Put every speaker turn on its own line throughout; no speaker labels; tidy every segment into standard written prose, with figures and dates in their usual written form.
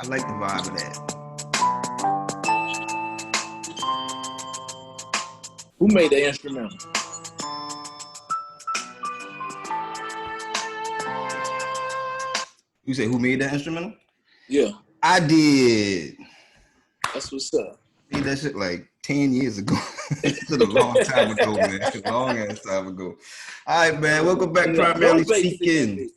I like the vibe of that.
Who made the instrumental?
You say who made that instrumental?
Yeah,
I did.
that's what's up.
Made that shit like 10 years ago. It's been a long time ago, man. Long ass time ago. All right, man. Welcome back,
You got
Primarily
motivated in that
Speaking.
bitch.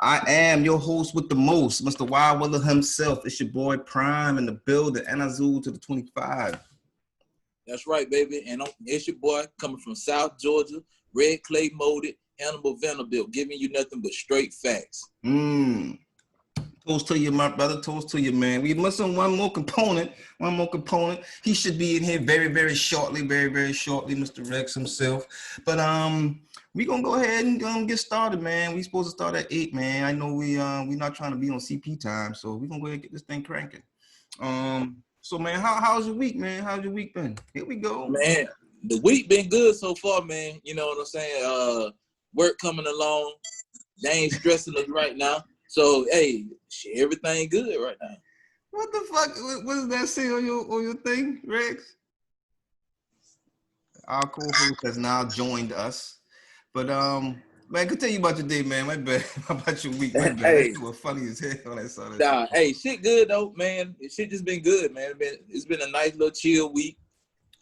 I am your host with the most, Mr. Wild Willer himself. It's your boy Prime in the building, and Azul to the 25.
That's right, baby. And it's your boy coming from South Georgia, red clay molded, Hannibal Vanderbilt, giving you nothing but straight facts.
Toast to you, my brother. Toast to you, man. We missing one more component. He should be in here very, very shortly. Very, very shortly, Mr. Rex himself. But we gonna go ahead and get started, man. We supposed to start at 8, man. I know we not trying to be on CP time, so we gonna go ahead and get this thing cranking. So man, how's your week, man? How's your week been? Here we go.
Man, the week been good so far, man. You know what I'm saying? Work coming along. They ain't stressing us right now. So hey, shit, everything good right now.
What the fuck? What does that say on your thing, Rex? Our co-host has now joined us. But man, continue about your day, man. My bad. How about your week? My bad.
Hey.
That was funny as hell when I saw that.
Nah, hey, shit good though, man. Shit just been good, man. It's been a nice little chill week.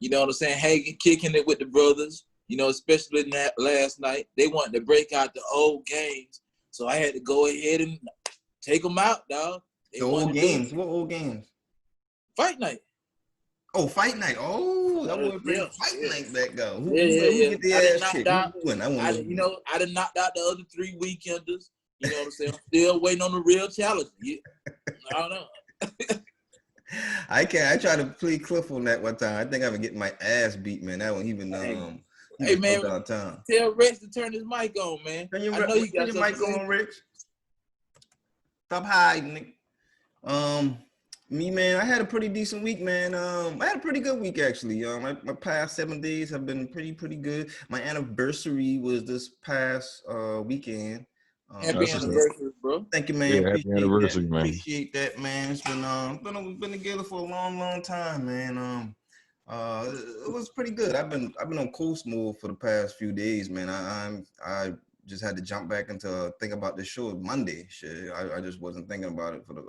You know what I'm saying? Hanging, kicking it with the brothers. You know, especially last night. They wanted to break out the old games. So I had to go ahead and take them out, dog.
The old games. What old games?
Fight night.
Oh, fight night. Oh, that was bring fight night back go. Who get the ass kicked?
I done knocked out the other 3 weekenders. You know what I'm saying? I'm still waiting on the real challenge. I don't know.
I tried to plead Cliff on that one time. I think I was getting my ass beat, man. That one even
hey man,
downtown.
Tell Rex to turn his mic on, man.
I know you got your mic on, Rex. Stop hiding. Me, man, I had a pretty decent week, man. I had a pretty good week, actually. My past 7 days have been pretty good. My anniversary was this past weekend.
Happy anniversary, bro.
Thank you, man.
Yeah, happy anniversary, man.
Appreciate that, man. It's been together for a long time, man. It was pretty good. I've been on coast mode for the past few days, man. I just had to jump back into think about this show Monday. Shit, I just wasn't thinking about it for the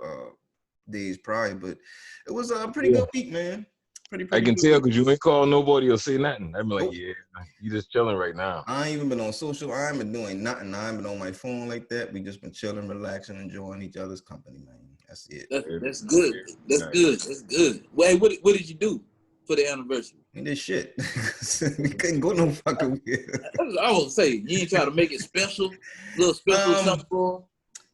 days prior, but it was a pretty good week, man. Pretty
I can
good
tell
week.
because you ain't call nobody or say nothing. I'm like, yeah, you just chilling right now.
I ain't even been on social. I ain't been doing nothing. I ain't been on my phone like that. We just been chilling, relaxing, enjoying each other's company, man. That's it.
That's good. That's good. That's good. Wait, what did you do for the anniversary?
We did shit. We couldn't go no fucking way.
I was say you ain't try to make it special, little special something for him.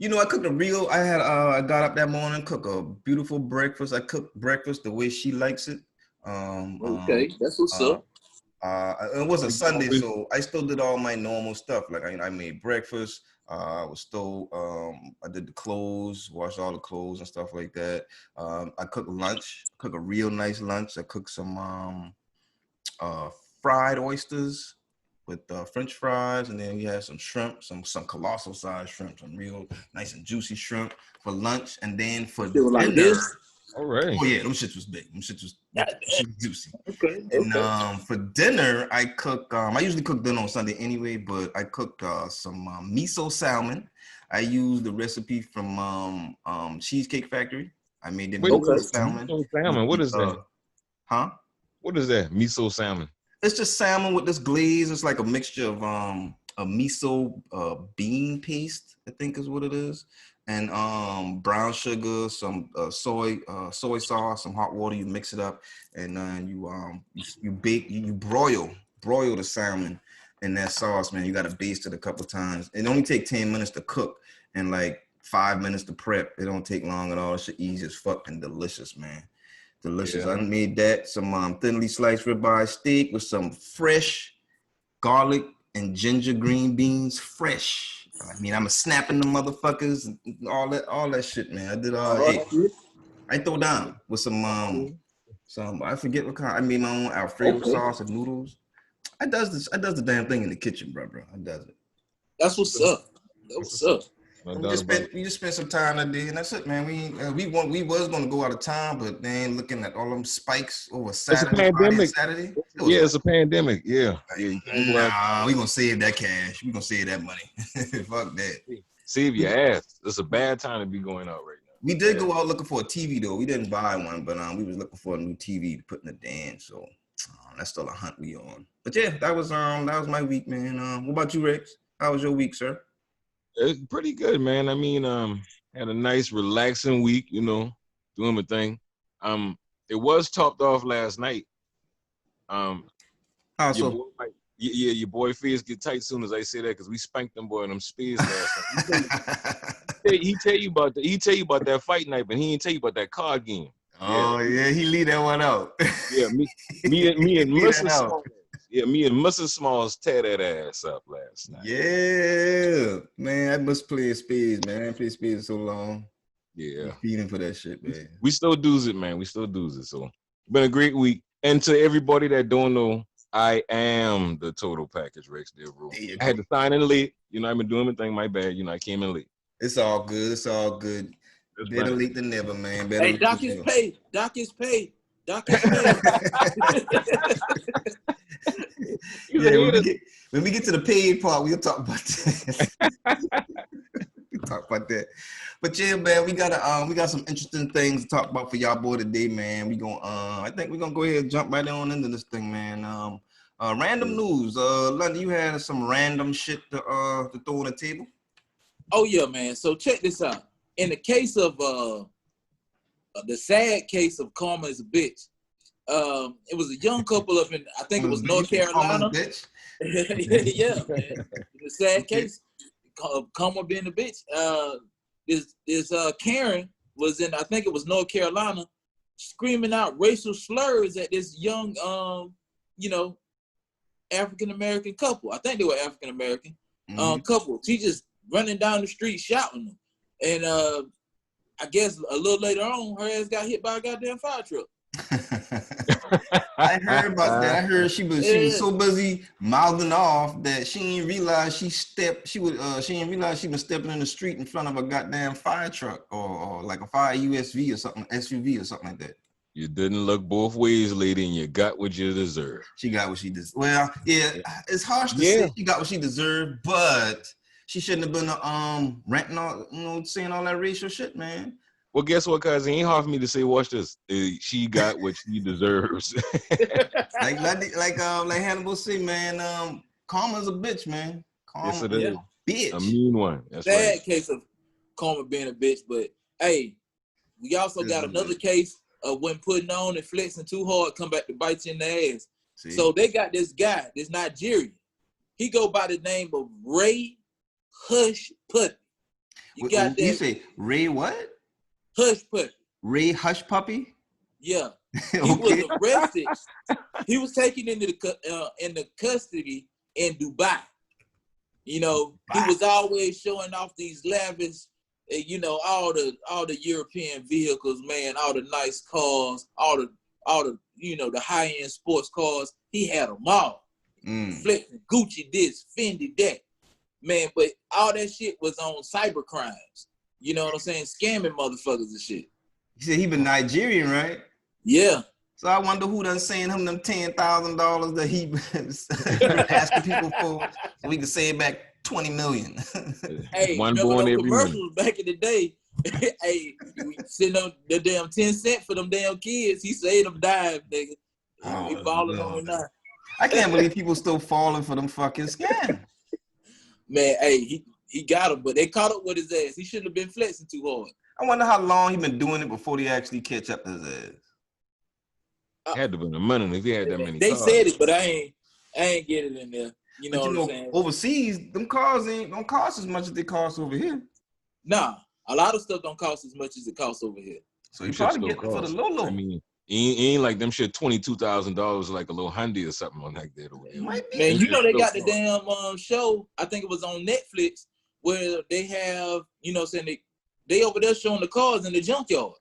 You know, I cooked I got up that morning, cooked a beautiful breakfast. I cooked breakfast the way she likes it.
Okay, that's what's up.
It was a Sunday, so I still did all my normal stuff. Like I made breakfast. I did the clothes, washed all the clothes and stuff like that. I cooked lunch, cooked a real nice lunch. I cooked some fried oysters with French fries, and then we had some shrimp, some colossal size shrimp, some real nice and juicy shrimp for lunch, and then for dinner.
Like this?
All right.
Oh yeah, them shits was big. Them shits was juicy.
Okay.
And for dinner, I cook. I usually cook dinner on Sunday anyway, but I cooked some miso salmon. I used the recipe from Cheesecake Factory. I made them miso salmon.
Miso salmon. What is that?
Huh?
What is that? Miso salmon.
It's just salmon with this glaze. It's like a mixture of a miso bean paste, I think is what it is, and brown sugar, some soy sauce, some hot water. You mix it up, and then you bake, you broil the salmon in that sauce, man. You got to baste it a couple times. It only take 10 minutes to cook and like 5 minutes to prep. It don't take long at all. It's easy as fuck and delicious, man. Delicious. Yeah. I made that, some thinly sliced ribeye steak with some fresh garlic and ginger green beans, fresh. I mean, I'm snapping the motherfuckers and all that shit, man. I did all that. I throw down with some I forget what kind. I made my own Alfredo sauce and noodles. I does the damn thing in the kitchen, bro. I does it.
That's what's up. That's what's up.
No
We
doubt
just
about
spent some time today, and that's it, man. We was gonna go out of town, but then looking at all them spikes over
It's a
Saturday, Friday, and
pandemic.
Saturday, it was
Yeah,
like,
it's a pandemic. Yeah. Yeah. You can't go out.
nah, we gonna save that cash. We gonna save that money. Fuck that.
Save your ass. It's a bad time to be going out right now.
We did go out looking for a TV though. We didn't buy one, but we was looking for a new TV to put in the den. So that's still a hunt we on. But yeah, that was my week, man. What about you, Rex? How was your week, sir?
It's pretty good, man. I mean, had a nice relaxing week, you know, doing my thing. It was topped off last night.
How
Your
so?
boy, your boy fears get tight soon as I say that because we spanked them boy in them spears last night. He tell you about that fight night, but he didn't tell you about that card game.
Oh yeah, he leave that one out.
Yeah, me and
Leave that
Mrs.
out.
Smalls. Yeah, me and Mrs. Smalls tear that ass up last night.
Yeah, man, I must play spades, man. I ain't played spades so long.
Yeah.
Feeding for that shit, man.
We still does it, man. We still does it. So been a great week. And to everybody that don't know, I am the total package, Rex Devereaux. I had to sign in late. You know, I've been doing my thing. My bad. You know, I came in late.
It's all good. It's all good.
That's
Better
right.
late than never, man. Better
Hey,
late
Doc
than
is
never.
paid. Doc is paid. Doc is paid.
Yeah, when we get to the paid part, we'll talk about that. We'll talk about that. But yeah, man, we got some interesting things to talk about for y'all boy today, man. I think we're gonna go ahead and jump right on into this thing, man. Random news. London, you had some random shit to throw on the table.
Oh yeah, man. So check this out. In the case of the sad case of Karma is a bitch. It was a young couple up in, I think it was North Carolina.
Bitch.
Yeah, man. The sad case of Karma being a bitch. This Karen was in, I think it was North Carolina, screaming out racial slurs at this young, African American couple. I think they were African American couple. She just running down the street shouting them, and I guess a little later on, her ass got hit by a goddamn fire truck.
I heard about that. I heard she was so busy mouthing off that she didn't realize she didn't realize she was stepping in the street in front of a goddamn fire truck or like a fire USV or something, SUV or something like that.
You didn't look both ways, lady, and you got what you deserve.
She got what she deserved. Well, yeah, it's harsh to say she got what she deserved, but she shouldn't have been ranting all, saying all that racial shit, man.
Well, guess what, cuz it ain't hard for me to say, watch this. She got what she deserves.
like Hannibal said, man, Karma's a bitch, man. Karma
yes, it is.
Bitch.
A mean one. That's
sad
right.
case of Karma being a bitch, but hey, we also got another case of when putting on and flexing too hard, come back to bite you in the ass. See? So they got this guy, this Nigerian. He go by the name of Ray Hush Puppy.
You say Ray what?
Hush Puppy.
Ray Hush Puppy?
Yeah. He was arrested. He was taken into the custody in Dubai. You know, he was always showing off these lavish, all the European vehicles, man, all the nice cars, all the the high-end sports cars. He had them all. Flexing Gucci this, Fendi that. Man, but all that shit was on cyber crimes. You know what I'm saying? Scamming motherfuckers and shit.
He said he been Nigerian, right?
Yeah.
So I wonder who done sent him them $10,000 that he been asking people for, so we can save back $20 million.
Hey,
one born every
commercials back in the day. Hey, sitting on the damn 10 cents for them damn kids. He saved them dime, nigga. He balling on it now.
I can't believe people still falling for them fucking scams.
Man, hey, he got him, but they caught up with his ass. He shouldn't have been flexing too hard.
I wonder how long he been doing it before they actually catch up to his ass.
Had to be the money if he had that many.
They
cars.
said it, but I ain't get it in there. You know what I'm saying?
Overseas, them cars ain't gonna cost as much as they cost over here.
Nah, a lot of stuff don't cost as much as it costs over here.
So you probably get it for the low.
I mean, it ain't like them shit $22,000 like a little Hyundai or something on like that.
Man, you know they got the damn show. I think it was on Netflix where they have, they over there showing the cars in the junkyard.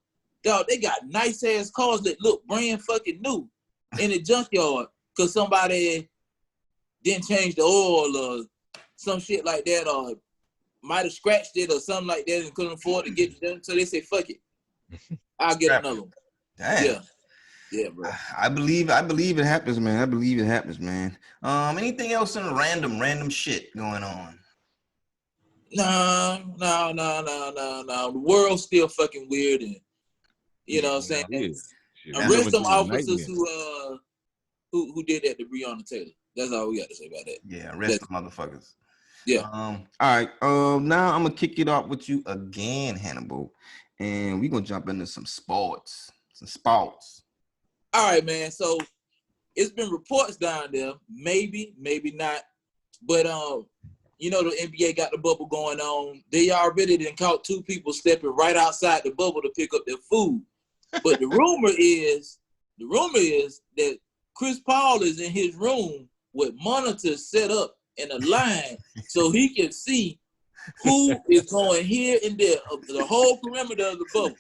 Dog, they got nice ass cars that look brand fucking new in the junkyard because somebody didn't change the oil or some shit like that, or might have scratched it or something like that and couldn't afford to get it done. So they say, fuck it. I'll get another one.
Damn.
Yeah. Yeah, bro.
I believe it happens, man. I believe it happens, man. Anything else in random shit going on?
No. The world's still fucking weird, and you know what I'm saying. Arrest some officers who did that to Breonna Taylor. That's all we got to say about that.
Yeah, arrest the motherfuckers.
Yeah.
All right. Now I'm gonna kick it off with you again, Hannibal, and we're gonna jump into some sports.
All right, man. So it's been reports down there, maybe not, but you know, the NBA got the bubble going on. They already done caught 2 people stepping right outside the bubble to pick up their food. But the rumor is that Chris Paul is in his room with monitors set up in a line so he can see who is going here and there of the whole perimeter of the bubble.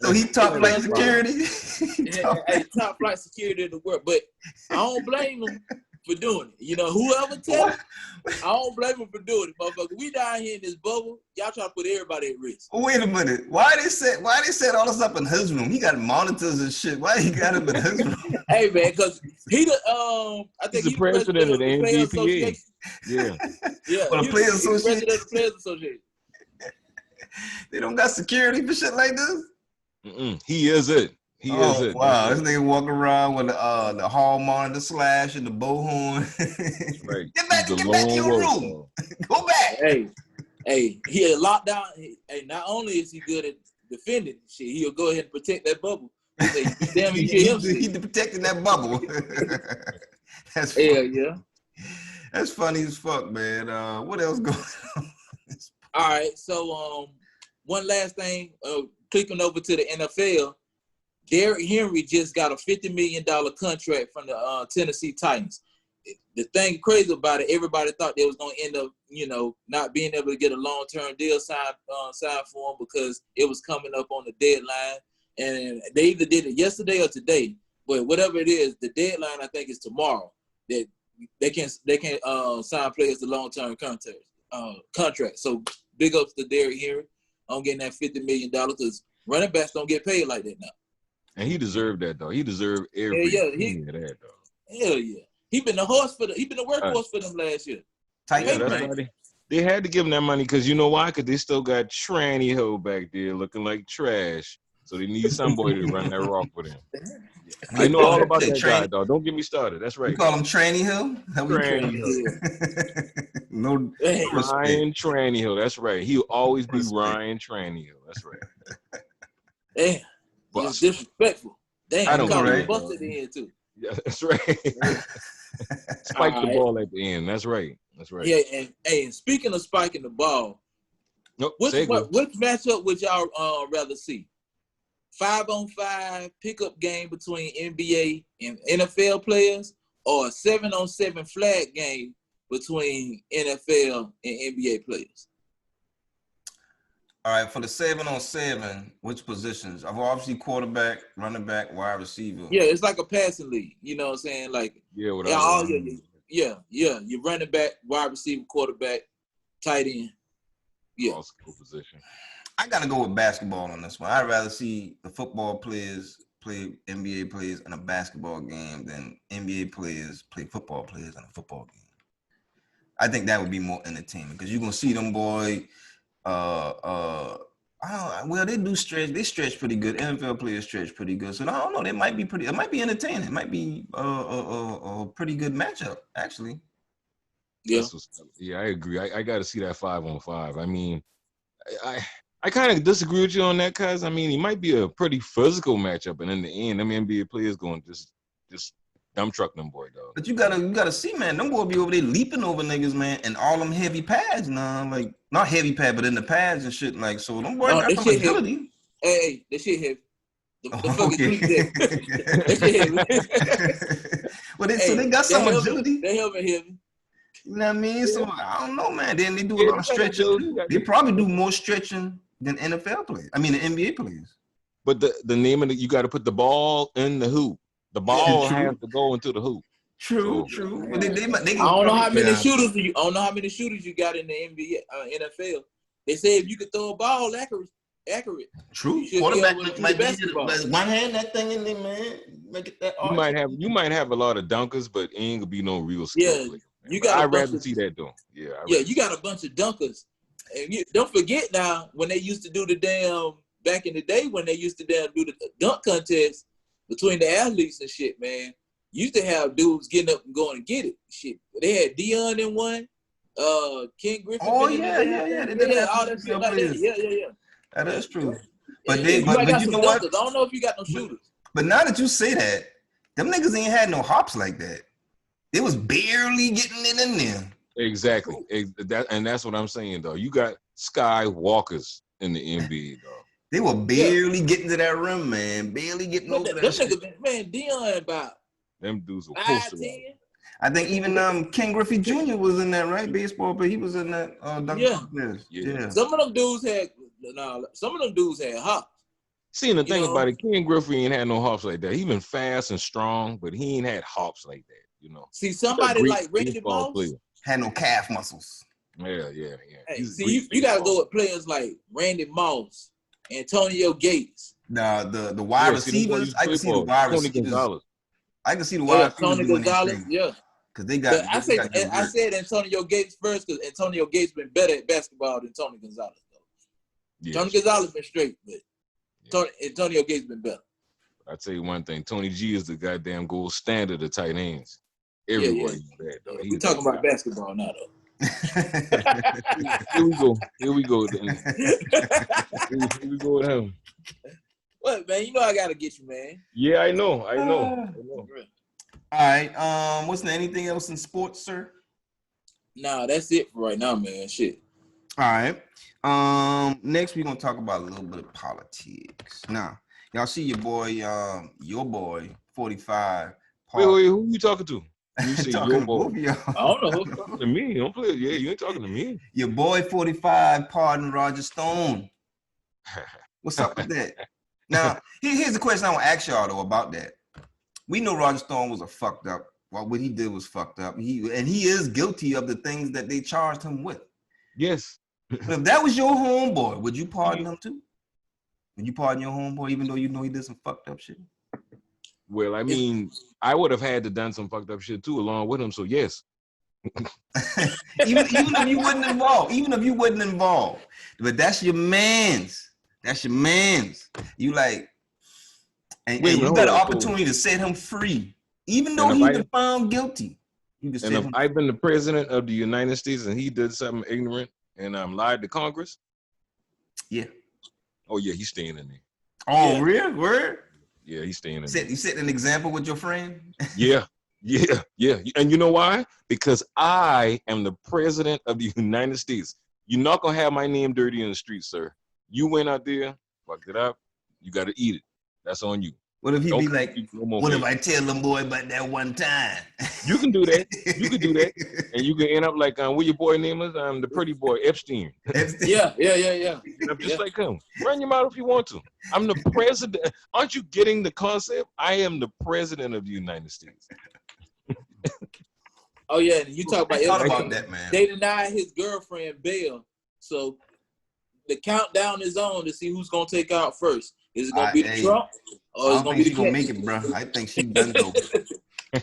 So he top flight security.
Top flight security in the world. But I don't blame him for doing it. You know, whoever tell him, I don't blame him for doing it, motherfucker. We down here in this bubble, y'all try to put everybody at risk.
Wait a minute. Why they set all this up in his room? He got monitors and shit. Why he got him in his room?
Hey man, because he I think
he's the president of the NBPA. Yeah.
Well, the Players Association.
President of the Players Association.
They don't got security for shit like this.
He is it. He is it.
Wow, this nigga walking around with the hall monitor slash and the bullhorn.
Right.
Get back to your room. Go back.
Hey, he had locked down. Hey, not only is he good at defending shit, he'll go ahead and protect that bubble. Damn,
he's protecting that bubble. That's funny.
Yeah.
That's funny as fuck, man. What else going on?
All right, so one last thing. Clicking over to the NFL. Derrick Henry just got a $50 million contract from the Tennessee Titans. The thing crazy about it, everybody thought they was going to end up, you know, not being able to get a long-term deal signed for him because it was coming up on the deadline. And they either did it yesterday or today. But whatever it is, the deadline, I think, is tomorrow. That they can sign players to long-term contracts. So big ups to Derrick Henry on getting that $50 million because running backs don't get paid like that now.
And he deserved that though. He deserved every penny of that though.
Hell yeah. He been the workhorse for them last year.
Tight,
right? They had to give him that money because you know why? Because they still got Tranny Hill back there looking like trash. So they need somebody to run that rock with him. I know all about that guy, though. Don't get me started. That's right.
You call him Tranny Hill?
Tranny Hill. No Ryan Tranny Hill. That's right. He'll always be Ryan Tranny Hill. That's right.
Damn. It's disrespectful. Damn,
I don't know, right?
Busted in too.
Yeah, that's right. Spike the ball at the end. That's right. That's right.
Yeah, and speaking of spiking the ball, which matchup would y'all rather see? 5-on-5 pickup game between NBA and NFL players, or a 7-on-7 flag game between NFL and NBA players?
All right, for the 7-on-7, which positions? I've obviously quarterback, running back, wide receiver.
Yeah, it's like a passing league. You know what I'm saying? Like you're running back, wide receiver, quarterback, tight end. Yeah.
All skill position.
I gotta go with basketball on this one. I'd rather see the football players play NBA players in a basketball game than NBA players play football players in a football game. I think that would be more entertaining because you're gonna see them boy. They do stretch. They stretch pretty good. NFL players stretch pretty good. So I don't know. It might be entertaining. It might be a pretty good matchup actually.
Yeah, I agree. I got to see that 5-on-5. I mean, I kind of disagree with you on that, cuz I mean, it might be a pretty physical matchup, and in the end, them NBA players going to just dump truck them boy, dog.
But you gotta see, man, them boy be over there leaping over niggas, man, and all them heavy pads now, like not heavy pad, but in the pads and shit, like so them boys got some agility.
Hey, that shit heavy.
That shit heavy. Well, so they got some agility.
They heavy.
You know what I mean? Yeah. So I don't know, man. Then they do a lot of stretching. They probably do more stretching than NFL players. I mean, the NBA players.
But the name of you got to put the ball in the hoop. The ball has to go into the hoop.
True. But they
I don't know how many shooters I don't know how many shooters you got in the NBA, NFL. They say if you could throw a ball accurate.
True. Quarterback might be with one hand that thing in there, man. Make it that.
You might have a lot of dunkers, but it ain't gonna be no real skill.
Yeah, you got.
I'd rather see that though. Yeah,
you got a bunch of dunkers. And don't forget now when they used to do the damn back in the day when they used to do the dunk contest between the athletes and shit, man. Used to have dudes getting up and going to get it. Shit, they had Dion in one, Ken Griffin.
Oh yeah.
They had all that shit like that. Yeah.
That is true. But
you
know what?
I don't know if you got no shooters.
But now that you say that, them niggas ain't had no hops like that. They was barely getting it in there.
Exactly. That's what I'm saying though. You got Skywalkers in the NBA, dog.
They were barely getting to that rim, man. Barely getting over that shit.
Man, Dion about
them dudes were posted.
I think even Ken Griffey Jr. was in that, right? Baseball, but he was in that. Yeah.
Some of them dudes had hops.
See, the thing about it, Ken Griffey ain't had no hops like that. He been fast and strong, but he ain't had hops like that. You know.
See, somebody like Randy Moss
had no calf muscles.
Yeah.
Hey, see, you gotta go with players like Randy Moss, Antonio Gates.
The wide receivers. I can see the wide receivers. I can see the wide receivers.
Tony Gonzalez,
because they got.
I said Antonio Gates first because Antonio Gates been better at basketball than Tony Gonzalez though. Yeah, Tony Gonzalez been straight, but Antonio Gates been better.
I tell you one thing, Tony G is the goddamn gold standard of tight ends. Everybody bad, though.
We're talking about basketball now, though.
Here we go. Then. Here we go with him.
What, man? You know I gotta get you, man.
Yeah, I know.
All right. Wasn't there anything else in sports, sir?
Nah, that's it for right now, man. Shit.
All right. Next we're gonna talk about a little bit of politics. Now, y'all see your boy 45.
Wait, who you talking to? You say your boy.
I don't know.
You're talking to me. Don't play. Yeah, you ain't talking to me.
Your boy 45, pardon Roger Stone. What's up with that? Now, here's the question I want to ask y'all though about that. We know Roger Stone was a fucked up. Well, what he did was fucked up. He is guilty of the things that they charged him with.
Yes.
But if that was your homeboy, would you pardon him too? Would you pardon your homeboy even though you know he did some fucked up shit?
Well, I mean, I would have had to done some fucked up shit too along with him. So yes.
even if you wasn't involved, but that's your man's. You like, and you got an opportunity to set him free, even though he's been found guilty.
And if I've been the president of the United States and he did something ignorant and lied to Congress,
yeah.
Oh yeah, he's staying in there.
Oh, real word.
Yeah, he's staying in there.
You set an example with your friend?
Yeah. And you know why? Because I am the president of the United States. You're not going to have my name dirty in the streets, sir. You went out there, fucked it up. You got to eat it. That's on you.
What if he be like, what if I tell them boy about that one time?
You can do that. And you can end up like, what your boy name is? The pretty boy, Epstein.
Yeah.
And I'm just like him. Run your mouth if you want to. I'm the president. Aren't you getting the concept? I am the president of the United States.
Oh, yeah. And you talk about
that, man.
They denied his girlfriend bail. So the countdown is on to see who's going to take out first. Is it going to be Trump?
I don't think she's gonna make it, bro. I think she done though.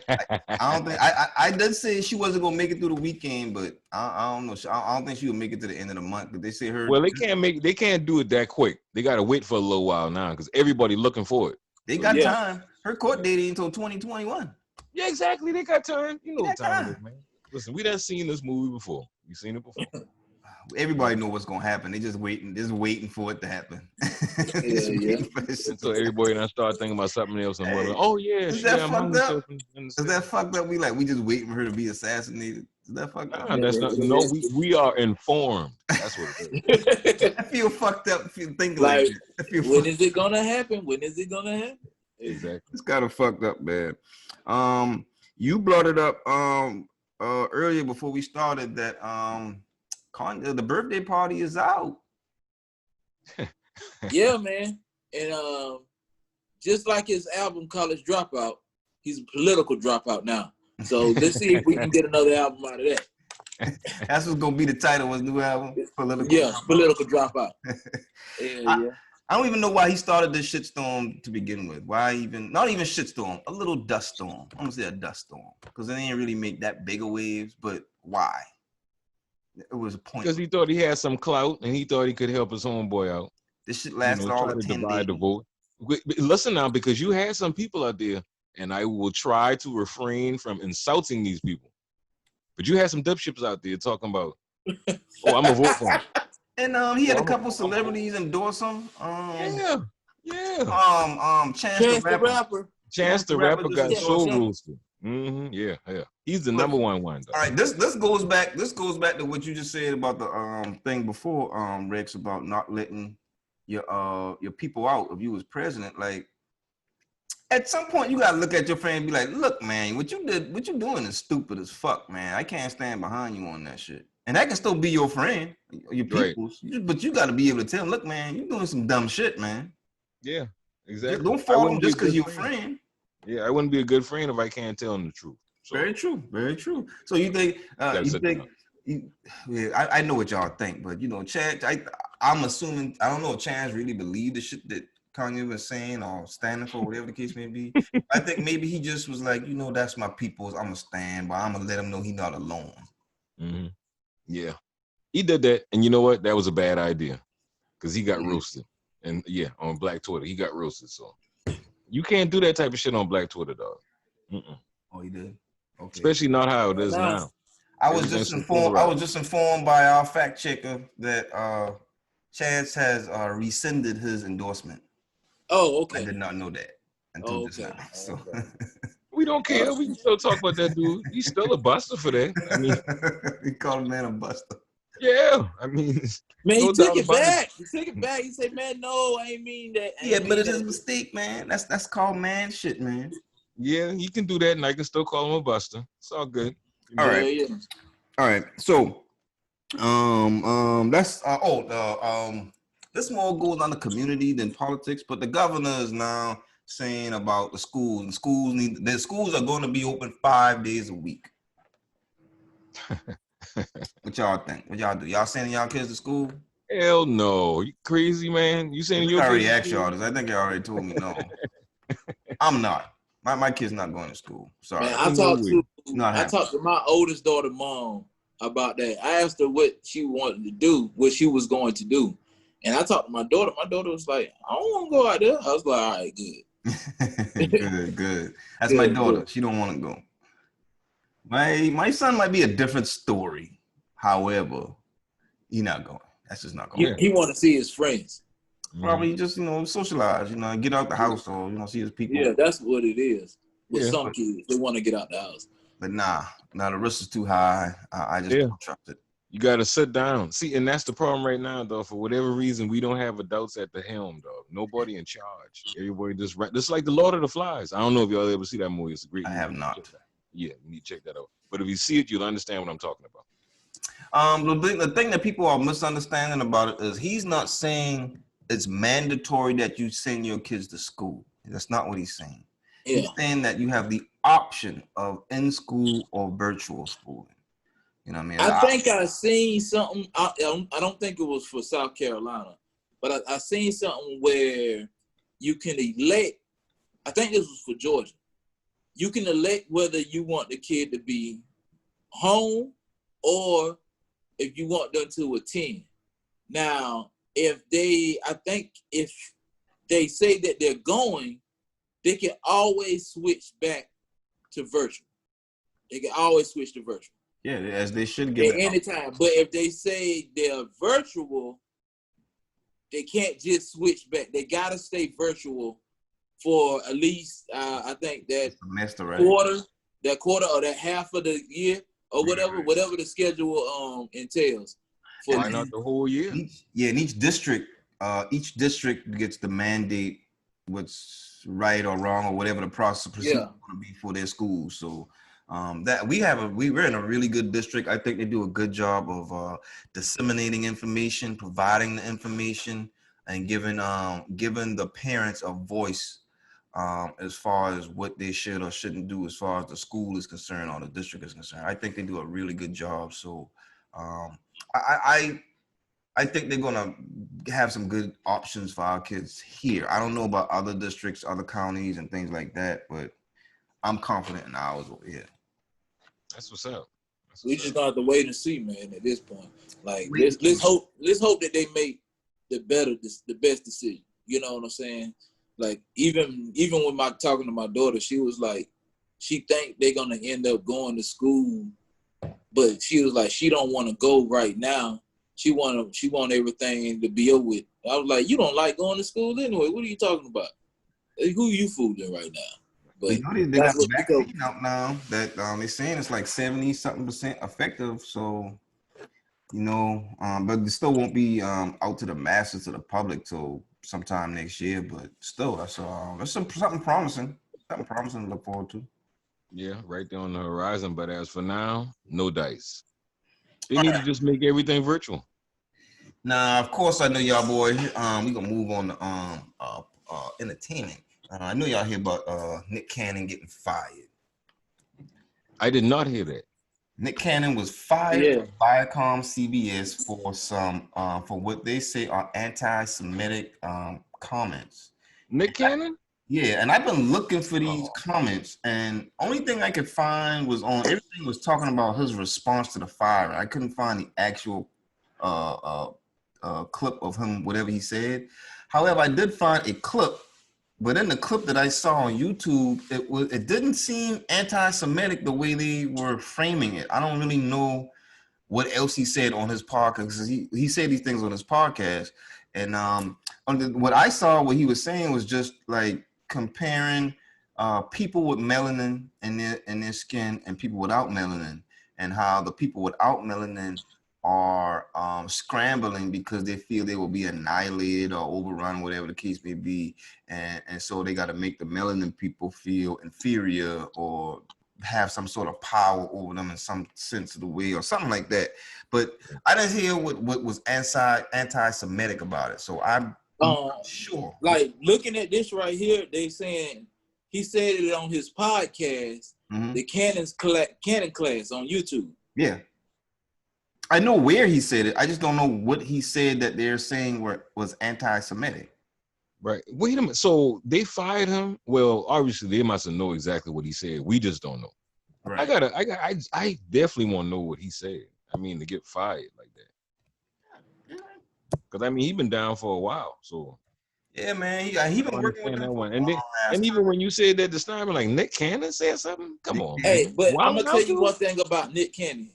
I don't think I did say she wasn't gonna make it through the weekend, but I don't know. I don't think she will make it to the end of the month. But they say her.
Well, they can't do it that quick. They gotta wait for a little while now because everybody looking for it.
They got time. Her court date ain't until 2021.
Yeah, exactly. They got time. You know what time it is, man. Listen, we done seen this movie before. You seen it before.
Everybody know what's gonna happen. They just waiting for it to happen.
So everybody done start thinking about something else and oh yeah,
is that fucked up? Is that fucked up? We just waiting for her to be assassinated. Is that fucked up?
That's not. No, we are informed. That's what it is.
I feel fucked up thinking
like when is it gonna happen? When is it gonna happen?
Exactly.
It's kind of fucked up, man. You brought it up earlier before we started that the birthday party is out.
Yeah, man. And just like his album College Dropout, he's a political dropout now. So let's see if we can get another album out of that.
That's what's gonna be the title of his new album. Political.
Yeah, Political Dropout. Yeah.
I don't even know why he started this shitstorm to begin with. Why even? Not even shitstorm. A little dust storm. I'm gonna say a dust storm because it didn't really make that big of waves. But why? It was a point.
Because he thought he had some clout and he thought he could help his homeboy out.
This shit lasted all
try
the
to
10
divide
days.
the vote. Listen now, because you had some people out there, and I will try to refrain from insulting these people. But you had some dipships out there talking about, oh, I'm gonna vote for him.
And he had a couple celebrities endorse him.
Yeah.
Chance the Rapper.
Chance the Rapper got so roasted. Yeah. He's the number one.
All right, this goes back. This goes back to what you just said about the thing before, Rex, about not letting your people out if you was president. Like, at some point, you gotta look at your friend and be like, "Look, man, what you doing is stupid as fuck, man. I can't stand behind you on that shit." And that can still be your friend, your people's, but you gotta be able to tell them, "Look, man, you doing some dumb shit, man."
Yeah, exactly.
Don't follow them just because you're a friend.
Yeah, I wouldn't be a good friend if I can't tell them the truth. So,
very true. So you think I know what y'all think, but Chad, I'm assuming, I don't know if Chad really believed the shit that Kanye was saying or standing for, whatever the case may be. I think maybe he just was like, that's my people's, I'm gonna stand, but I'm gonna let him know he's not alone.
Mm-hmm. Yeah, he did that, and you know what? That was a bad idea because he got roasted, and on Black Twitter he got roasted. So you can't do that type of shit on Black Twitter, dog.
Oh, he did. Okay.
Especially not how it is now.
I was just informed by our fact checker that Chance has rescinded his endorsement.
Oh, okay.
I did not know that until just now. So
we don't care. We can still talk about that dude. He's still a buster for that. I mean,
he called a man a buster.
Yeah, I mean,
man, he took it back. He took it back. He said, "Man, no, I ain't mean that."
But it's his mistake, man. That's called man shit, man.
Yeah, he can do that, and I can still call him a buster. It's all good.
All right. All right. So, that's this more goes on the community than politics, but the governor is now saying about the schools, and schools are going to be open 5 days a week. What y'all think? What y'all do? Y'all sending y'all kids to school?
Hell no. You crazy, man? You sending your kids?
I already asked y'all this. I think you already told me no. I'm not. My kid's not going to school. Sorry.
Man, I talked to my oldest daughter mom about that. I asked her what she wanted to do, what she was going to do. And I talked to my daughter. My daughter was like, "I don't want to go out there." I was like, "All right, good."
good. That's my daughter. Good. She don't want to go. My son might be a different story. However, he's not going. That's just not going.
He want to see his friends.
Probably just socialize. Get out the house or see his people.
Yeah, that's what it is. With some kids, they want to get out the house.
But nah, the risk is too high. I just don't trust it.
You got to sit down. See, and that's the problem right now, though. For whatever reason, we don't have adults at the helm, dog. Nobody in charge. Everybody just like the Lord of the Flies. I don't know if y'all ever see that movie. It's a great movie.
I have not.
Yeah, you need to check that out. But if you see it, you'll understand what I'm talking about.
The thing that people are misunderstanding about it is he's not saying it's mandatory that you send your kids to school. That's not what he's saying. Yeah. He's saying that you have the option of in-school or virtual schooling. You know what I mean?
I think I seen something. I don't think it was for South Carolina, but I seen something where you can elect. I think this was for Georgia. You can elect whether you want the kid to be home or if you want them to attend. Now, if they say that they're going, they can always switch back to virtual. They can always switch to virtual.
Yeah, as they should get
at any time. But if they say they're virtual, they can't just switch back. They gotta stay virtual for at least I think that
semester, right?
quarter or that half of the year or whatever the schedule entails.
Why not the whole year?
In each district gets the mandate what's right or wrong or whatever the process is going to be for their schools. So that we're in a really good district. I think they do a good job of disseminating information, providing the information, and giving the parents a voice as far as what they should or shouldn't do as far as the school is concerned or the district is concerned. I think they do a really good job. So I think they're gonna have some good options for our kids here. I don't know about other districts, other counties, and things like that, but I'm confident in ours over here.
That's what's up.
We just gonna have to wait and see, man. At this point, like let's hope that they make the best decision. You know what I'm saying? Like even when talking to my daughter, she was like, she think they're gonna end up going to school, but she was like, she don't want to go right now. She want everything to be over with. I was like, you don't like going to school anyway. What are you talking about? Who you fooling right now? But
you know, they got a vaccine out now that they're saying it's like 70-something% effective. So, you know, but it still won't be out to the masses, to the public till sometime next year. But still, that's something promising. Something promising to look forward to.
Yeah, right there on the horizon. But as for now, no dice. They need to just make everything virtual.
Now, of course, I know y'all boy. We gonna move on to entertainment. I know y'all hear about Nick Cannon getting fired.
I did not hear that.
Nick Cannon was fired from Viacom CBS for some for what they say are anti-Semitic comments.
Nick Cannon?
Yeah, and I've been looking for these comments, and only thing I could find was everything was talking about his response to the fire. I couldn't find the actual clip of him, whatever he said. However, I did find a clip. But in the clip that I saw on YouTube, it didn't seem anti-Semitic the way they were framing it. I don't really know what else he said on his podcast, because he said these things on his podcast. And what I saw, what he was saying was just like comparing people with melanin in their skin and people without melanin, and how the people without melanin are scrambling because they feel they will be annihilated or overrun, whatever the case may be, and so they got to make the melanin people feel inferior or have some sort of power over them in some sense of the way or something like that. But I didn't hear what was anti-Semitic about it, so I'm not sure.
Like looking at this right here, they saying he said it on his podcast, the Cannon class on YouTube.
Yeah. I know where he said it. I just don't know what he said that they're saying was anti-Semitic.
Right. Wait a minute. So they fired him? Well, obviously they must have known exactly what he said. We just don't know. Right. I definitely want to know what he said. I mean, to get fired like that. Because I mean, he's been down for a while. So
yeah, man, he been working with that one.
And even when you said that this time, like Nick Cannon said something. Come on.
Hey, man. But I'm gonna tell you one thing about Nick Cannon.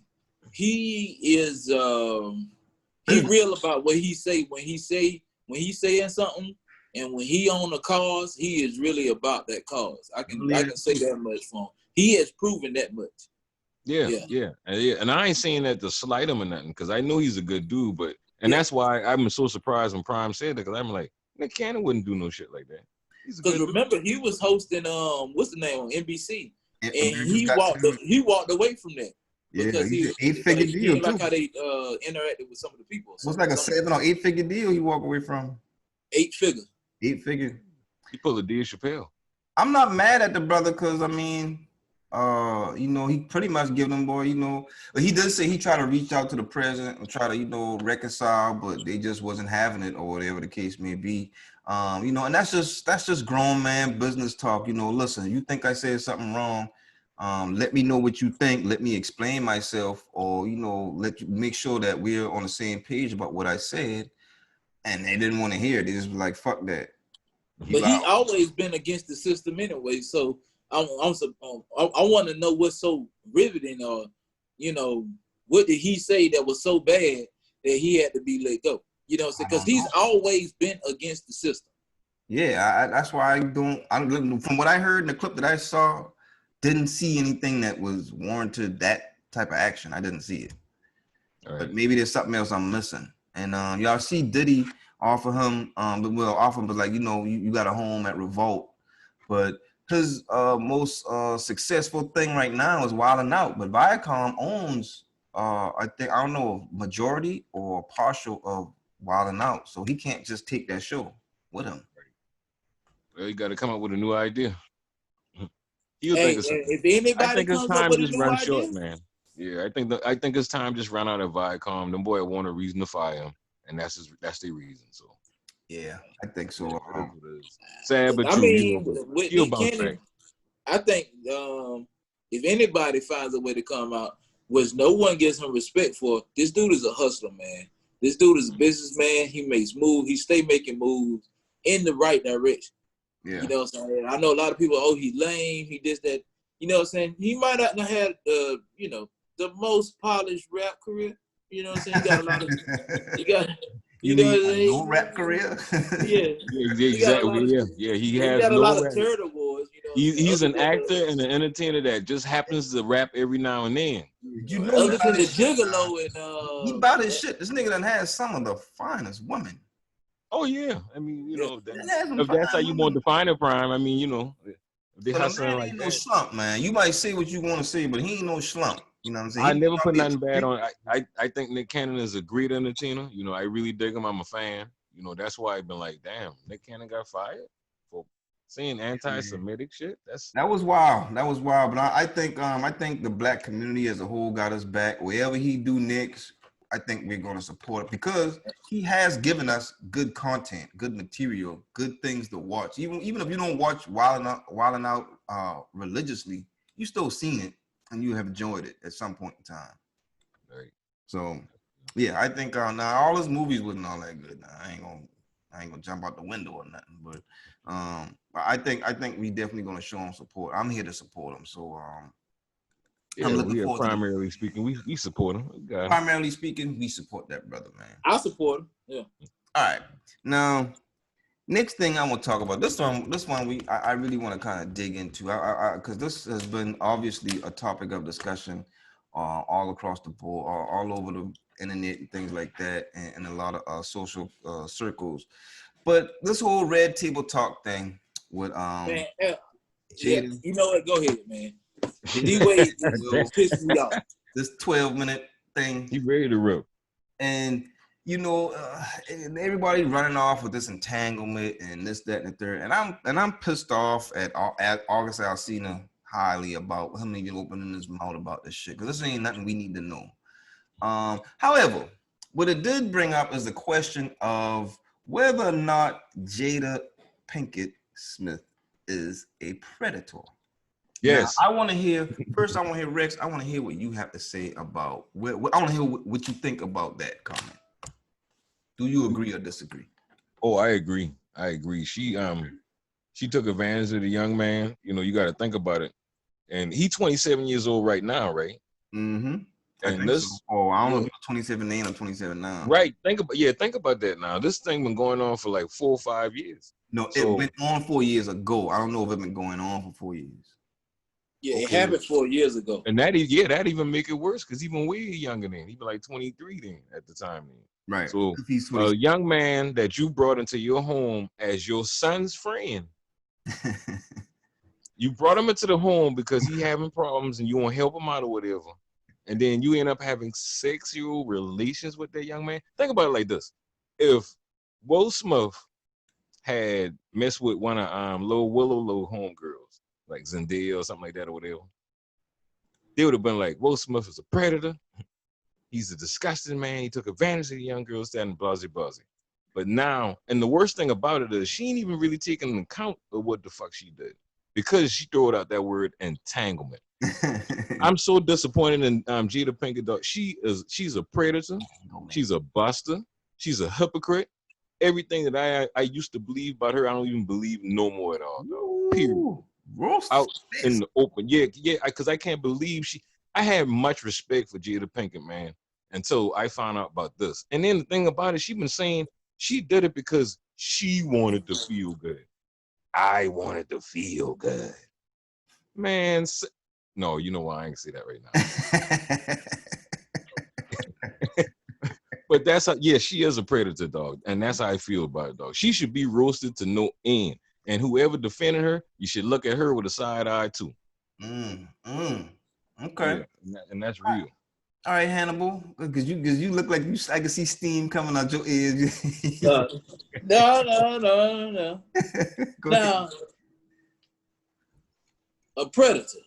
He is he real about what he say when he saying something, and when he on the cause, he is really about that cause. I can say that much for him. He has proven that much.
Yeah. And I ain't saying that to slight him or nothing, because I know he's a good dude, but that's why I'm so surprised when Prime said that, because I'm like, Nick Cannon wouldn't do no shit like that.
Because remember, he was hosting what's the name on NBC, and he walked away from that.
Yeah, because he 8-figure deal.
Like how they interacted with some of the people.
So it was like a 7 or 8-figure deal he walked away from.
8-figure.
8-figure.
He pulled a Dave Chappelle.
I'm not mad at the brother, because I mean, you know, he pretty much gave them, boy, you know, but he did say he tried to reach out to the president and try to, you know, reconcile, but they just wasn't having it, or whatever the case may be. You know, and that's just grown man business talk. You know, listen, you think I said something wrong, let me know what you think. Let me explain myself, or, you know, let you make sure that we're on the same page about what I said. And they didn't want to hear it. They just was like, fuck that.
But he always been against the system anyway. So I want to know what's so riveting, or, you know, what did he say that was so bad that he had to be let go? You know, because he's always been against the system.
Yeah, that's why I don't. From what I heard in the clip that I saw, didn't see anything that was warranted that type of action. I didn't see it. Right. But maybe there's something else I'm missing. And y'all see Diddy offer him, but like, you know, you got a home at Revolt, but his most successful thing right now is Wild 'N Out. But Viacom owns, I don't know, majority or partial of Wild 'N Out, so he can't just take that show with him.
Well, you got to come up with a new idea. He'll
Hey,
think of something.
if anybody
I think it's
comes up
time
with a
just
new
run
idea,
short, man. Yeah, I think it's time just run out of Viacom. Them boy want a reason to fire him, and that's their reason. So
Yeah, I think
yeah,
so.
it is what it is. Sad but
I
true,
mean,
but
with
he'll
Nick
bounce back.
Cannon, I think if anybody finds a way to come out, which no one gives him respect for, this dude is a hustler, man. This dude is a businessman. He makes moves. He stay making moves in the right direction.
Yeah.
You know what I'm saying? I know a lot of people, oh, he lame, he this, that. You know what I'm saying? He might not have had, the most polished rap career. You know what I'm saying? You got a lot of,
you
know
mean
what I
a
mean?
no rap career?
Yeah.
Yeah,
He got a lot
exactly.
of,
Yeah. He
he
has
got a lot
no
of
rap.
turd awards. You know what I'm saying?
He's an actor and an entertainer that just happens to rap every now and then.
You know,
other than the Gigolo and
he about his shit. This nigga done has some of the finest women.
Oh yeah, I mean, you know,
if
that's how you want to define a prime. I mean, you know, if they
so
hustling
man
like
ain't
that.
no slump, man. You might say what you want to say, but he ain't no slump. You know what I'm saying?
I never put nothing bad on. I think Nick Cannon is a great entertainer. You know, I really dig him. I'm a fan. You know, that's why I've been like, damn, Nick Cannon got fired for saying anti-Semitic shit.
That was wild. But I think the black community as a whole got us back. Wherever he do next, I think we're going to support it because he has given us good content, good material, good things to watch. Even if you don't watch Wildin' Out religiously, you still seen it and you have enjoyed it at some point in time.
Right.
So yeah, I think now all his movies wasn't all that good. Now, I ain't gonna jump out the window or nothing, but I think we definitely gonna show him support. I'm here to support him. So
yeah,
I'm looking forward
primarily speaking, we support him.
Primarily speaking, we support that brother, man.
I support him. Yeah.
All right. Now, next thing I want to talk about this one I really want to kind of dig into because this has been obviously a topic of discussion all across the board, all over the internet and things like that, and a lot of social circles. But this whole red table talk thing with
Man,
Jaden.
you know what? Go ahead, man. D-Wade will piss me off.
This 12-minute thing.
He ready to rip.
And you know, everybody running off with this entanglement and this, that, and the third. And I'm pissed off at August Alsina highly about him even opening his mouth about this shit, because this ain't nothing we need to know. However, what it did bring up is the question of whether or not Jada Pinkett Smith is a predator.
Yes.
Now, I want to hear Rex. I want to hear what you have to say about. I want to hear what you think about that comment. Do you agree or disagree?
Oh, I agree. She took advantage of the young man. You know, you got to think about it. And he's 27 years old right now, right?
Mm-hmm.
And this,
so. Oh, I don't know if he's 27 then or 27 now.
Right. Think about that now. This thing been going on for like 4 or 5 years.
No, it went on 4 years ago. I don't know if it's been going on for 4 years.
Yeah, it happened 4 years ago.
And that even make it worse because even we're younger then. He be like 23 then at the time then.
Right.
So a young man that you brought into your home as your son's friend, you brought him into the home because he having problems and you want to help him out or whatever. And then you end up having sexual relations with that young man. Think about it like this. If Will Smith had messed with one of Lil Willow homegirls, like Zendaya or something like that or whatever, they would have been like, Will Smith is a predator. He's a disgusting man. He took advantage of the young girls, that and blah, blah, blah. But now, and the worst thing about it is she ain't even really taking into account of what the fuck she did because she threw out that word entanglement. I'm so disappointed in Jada Pinkett, dog. She's a predator. She's a buster. She's a hypocrite. Everything that I used to believe about her, I don't even believe no more at all. Dog. Period. Out in the open. Yeah, because I can't believe I had much respect for Jada Pinkett, man, until I found out about this. And then the thing about it, she been saying she did it because she wanted to feel good. I wanted to feel good. Man, no, you know why I ain't say that right now. But that's how, she is a predator, dog. And that's how I feel about it, dog. She should be roasted to no end. And whoever defended her, you should look at her with a side eye too.
Okay.
Yeah, and that's real.
All right, Hannibal, because you look like you. I can see steam coming out your ears.
No. Now,
ahead.
a predator.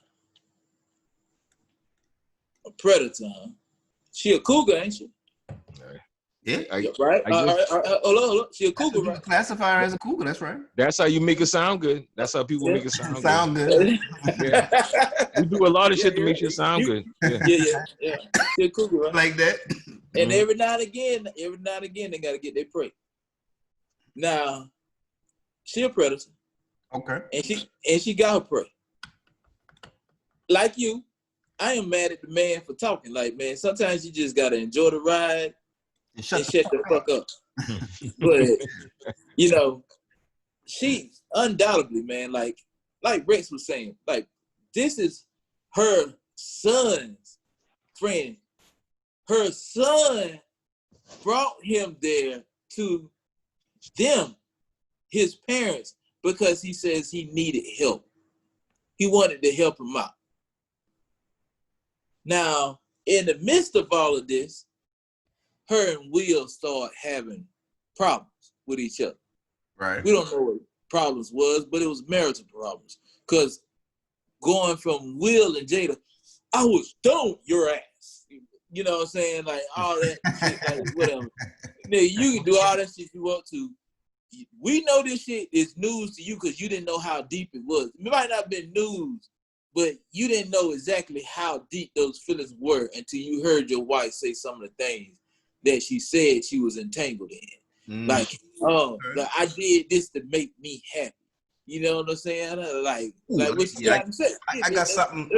A predator, huh? She a cougar, ain't she?
Yeah,
right. Hold on. She a cougar, right?
Classify her as a cougar. That's right.
That's how you make it sound good. That's how people make it sound good.
good.
Yeah. We do a lot of shit to make shit sound good.
Yeah. She a cougar, right?
Like that.
And every now and again, they gotta get their prey. Now, she a predator.
Okay.
And she got her prey. Like you, I am mad at the man for talking. Like, man, sometimes you just gotta enjoy the ride and shut the fuck up. But you know, she undoubtedly, man, like Rex was saying, like, this is her son's friend. Her son brought him there to them, his parents, because he says he needed help. He wanted to help him out. Now, in the midst of all of this, her and Will start having problems with each other.
Right.
We don't know what problems was, but it was marital problems. Because going from Will and Jada, I was done your ass. You know what I'm saying? Like all that shit, like whatever. Nigga, you can do all that shit you want to. We know this shit is news to you because you didn't know how deep it was. It might not have been news, but you didn't know exactly how deep those feelings were until you heard your wife say some of the things that she said she was entangled in. Like, like, I did this to make me happy. You know what I'm saying? Like what you trying to say?
I got something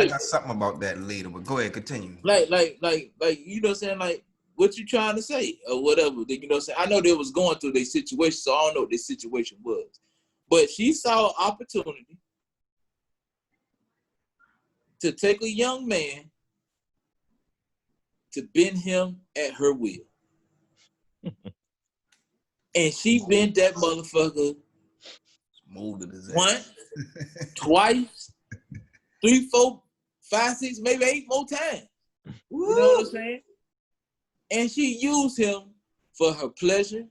about that later, but go ahead, continue.
Like, you know what I'm saying? Like, what you trying to say or whatever? You know what I'm saying? I know they was going through their situation, so I don't know what their situation was. But she saw an opportunity to take a young man to bend him at her will. And she bent that motherfucker
molded his ass.
Once, twice, 3, 4, 5, 6, maybe 8 more times. Woo! You know what I'm saying? And she used him for her pleasure.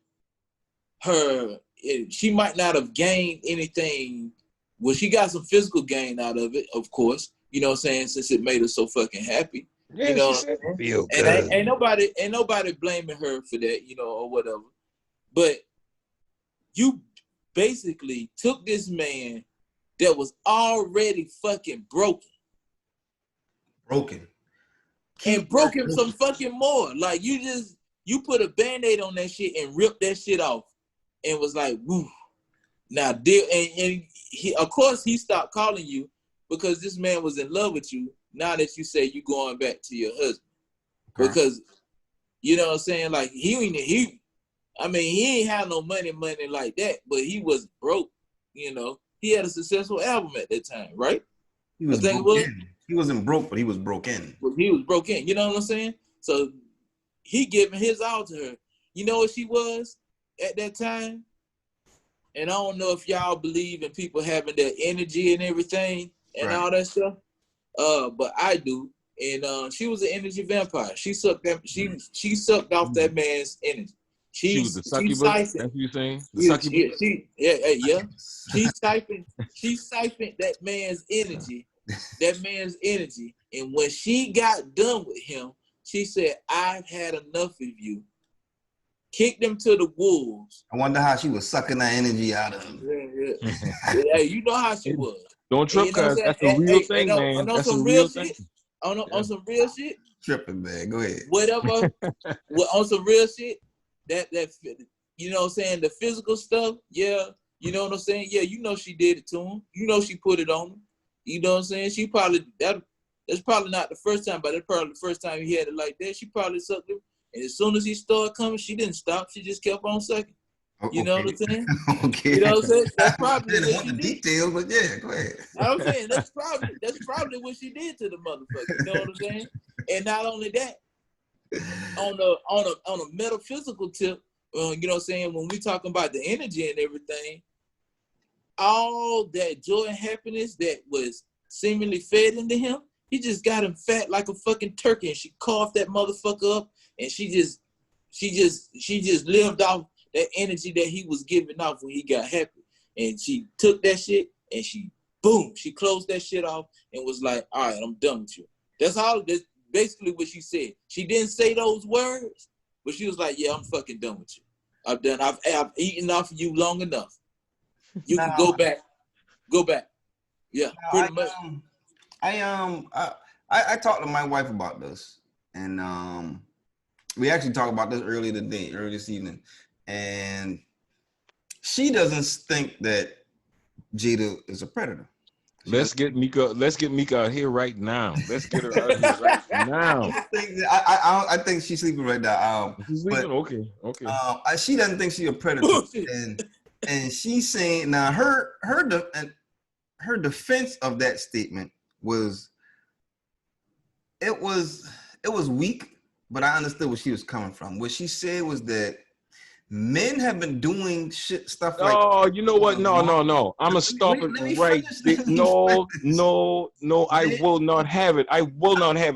She might not have gained anything. Well, she got some physical gain out of it, of course. You know what I'm saying? Since it made her so fucking happy.
Yeah,
you know,
she said feel good.
And ain't nobody blaming her for that, you know, or whatever. But you basically took this man that was already fucking broken. And broke him some fucking more. Like you put a Band-Aid on that shit and ripped that shit off and was like, woo. Now deal and he, of course, he stopped calling you because this man was in love with you. Now that you say you going back to your husband. Okay. Because you know what I'm saying? Like he ain't had no money like that, but he was broke, you know. He had a successful album at that time, right?
He was broken. He wasn't broke, but he was broken.
He was broken, you know what I'm saying? So he giving his all to her. You know what she was at that time? And I don't know if y'all believe in people having their energy and everything and all that stuff. But I do. And she was an energy vampire. She sucked that. She sucked off that man's energy.
She was the succubus. That's what you're saying. The succubus.
Yeah. She siphoned that man's energy. And when she got done with him, she said, "I've had enough of you." Kicked him to the wolves.
I wonder how she was sucking that energy out of him.
Yeah, you know how she was.
Don't trip, cuz that's a real thing, man. That's some real thing.
On some real shit.
Tripping, man. Go ahead.
Whatever. On some real shit. That you know what I'm saying? The physical stuff, yeah. You know what I'm saying? Yeah, you know she did it to him. You know she put it on him. You know what I'm saying? She probably that's probably not the first time, but that's probably the first time he had it like that. She probably sucked him. And as soon as he started coming, she didn't stop. She just kept on sucking. You know what I'm saying?
Okay.
You know what I'm saying? That's probably
I didn't want the details, but yeah, go ahead.
I'm saying that's probably what she did to the motherfucker. You know what I'm saying? And not only that, on a metaphysical tip, you know what I'm saying? When we talking about the energy and everything, all that joy and happiness that was seemingly fed into him, He just got him fat like a fucking turkey, and she coughed that motherfucker up, and she just lived off that energy that he was giving off when he got happy. And she took that shit and she closed that shit off and was like, all right, I'm done with you. That's basically what she said. She didn't say those words, but she was like, yeah, I'm fucking done with you. I'm done. I've eaten off of you long enough. You can go back. Go back. Yeah, pretty much.
I talked to my wife about this, and we actually talked about this earlier this evening, and she doesn't think that Jada is a predator.
Let's get Mika out here right now. Let's get her out here right now.
I think she's sleeping right now.
She's sleeping? Okay.
She doesn't think she's a predator, and she's saying now her defense of that statement was weak, but I understood where she was coming from. What she said was that men have been doing stuff like.
Oh, you know what? No. I'm gonna stop it right there. No. I will not have it.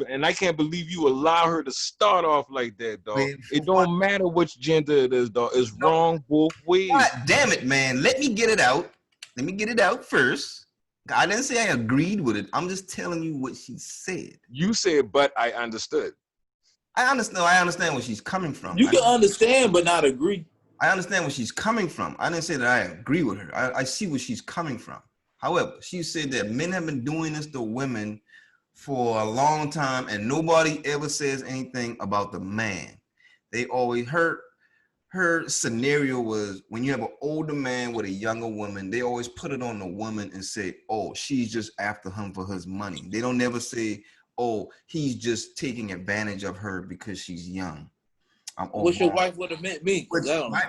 And I can't believe you allow her to start off like that, dog. It don't matter which gender it is, dog. It's wrong both ways.
God damn it, man. Let me get it out first. I didn't say I agreed with it. I'm just telling you what she said.
You said, but I understood.
I understand where she's coming from.
You can understand, but not agree.
I understand where she's coming from. I didn't say that I agree with her. I see where she's coming from. However, she said that men have been doing this to women for a long time, and nobody ever says anything about the man. They always her scenario was when you have an older man with a younger woman, they always put it on the woman and say, oh, she's just after him for his money. They don't never say, oh, he's just taking advantage of her because she's young.
Wish your wife would have met me.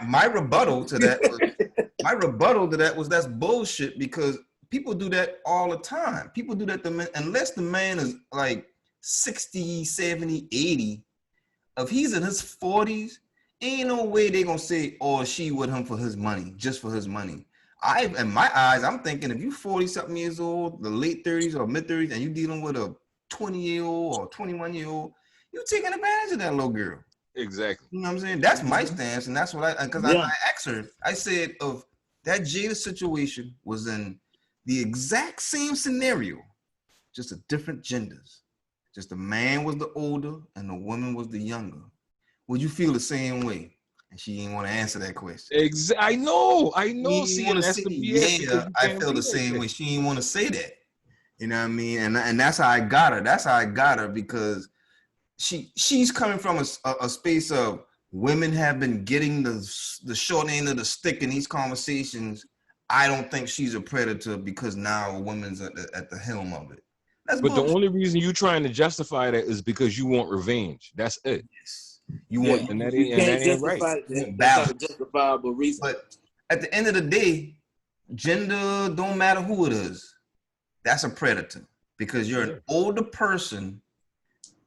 My rebuttal to that was that's bullshit, because people do that all the time. People do that to men, unless the man is like 60, 70, 80. If he's in his 40s, ain't no way they gonna say, oh, she with him for his money, just for his money. In my eyes, I'm thinking if you 40-something years old, the late 30s or mid-30s, and you dealing with a 20-year-old or 21-year-old, you taking advantage of that little girl.
Exactly.
You know what I'm saying? That's my stance, and that's what I asked her. I said, of that Jada situation was in the exact same scenario, just a different genders. Just the man was the older and the woman was the younger. Would you feel the same way? And she didn't want to answer that question.
I know.
See, that's the BS. I feel the same way. She didn't want to say that. You know what I mean? And that's how I got her. That's how I got her, because she's coming from a space of women have been getting the short end of the stick in these conversations. I don't think she's a predator because now a woman's at the helm of it. That's bullshit.
The only reason you're trying to justify that is because you want revenge. That's it.
Yes. You want,
and that ain't right.
That's not a justifiable reason.
But at the end of the day, gender don't matter who it is. That's a predator, because you're an older person.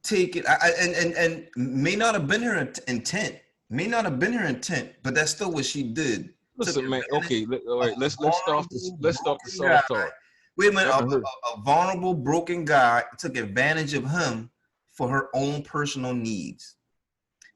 Take it and may not have been her intent. But that's still what she did.
Listen, man. Okay, all right. Let's start the soft talk.
Wait a minute. A vulnerable, broken guy took advantage of him for her own personal needs,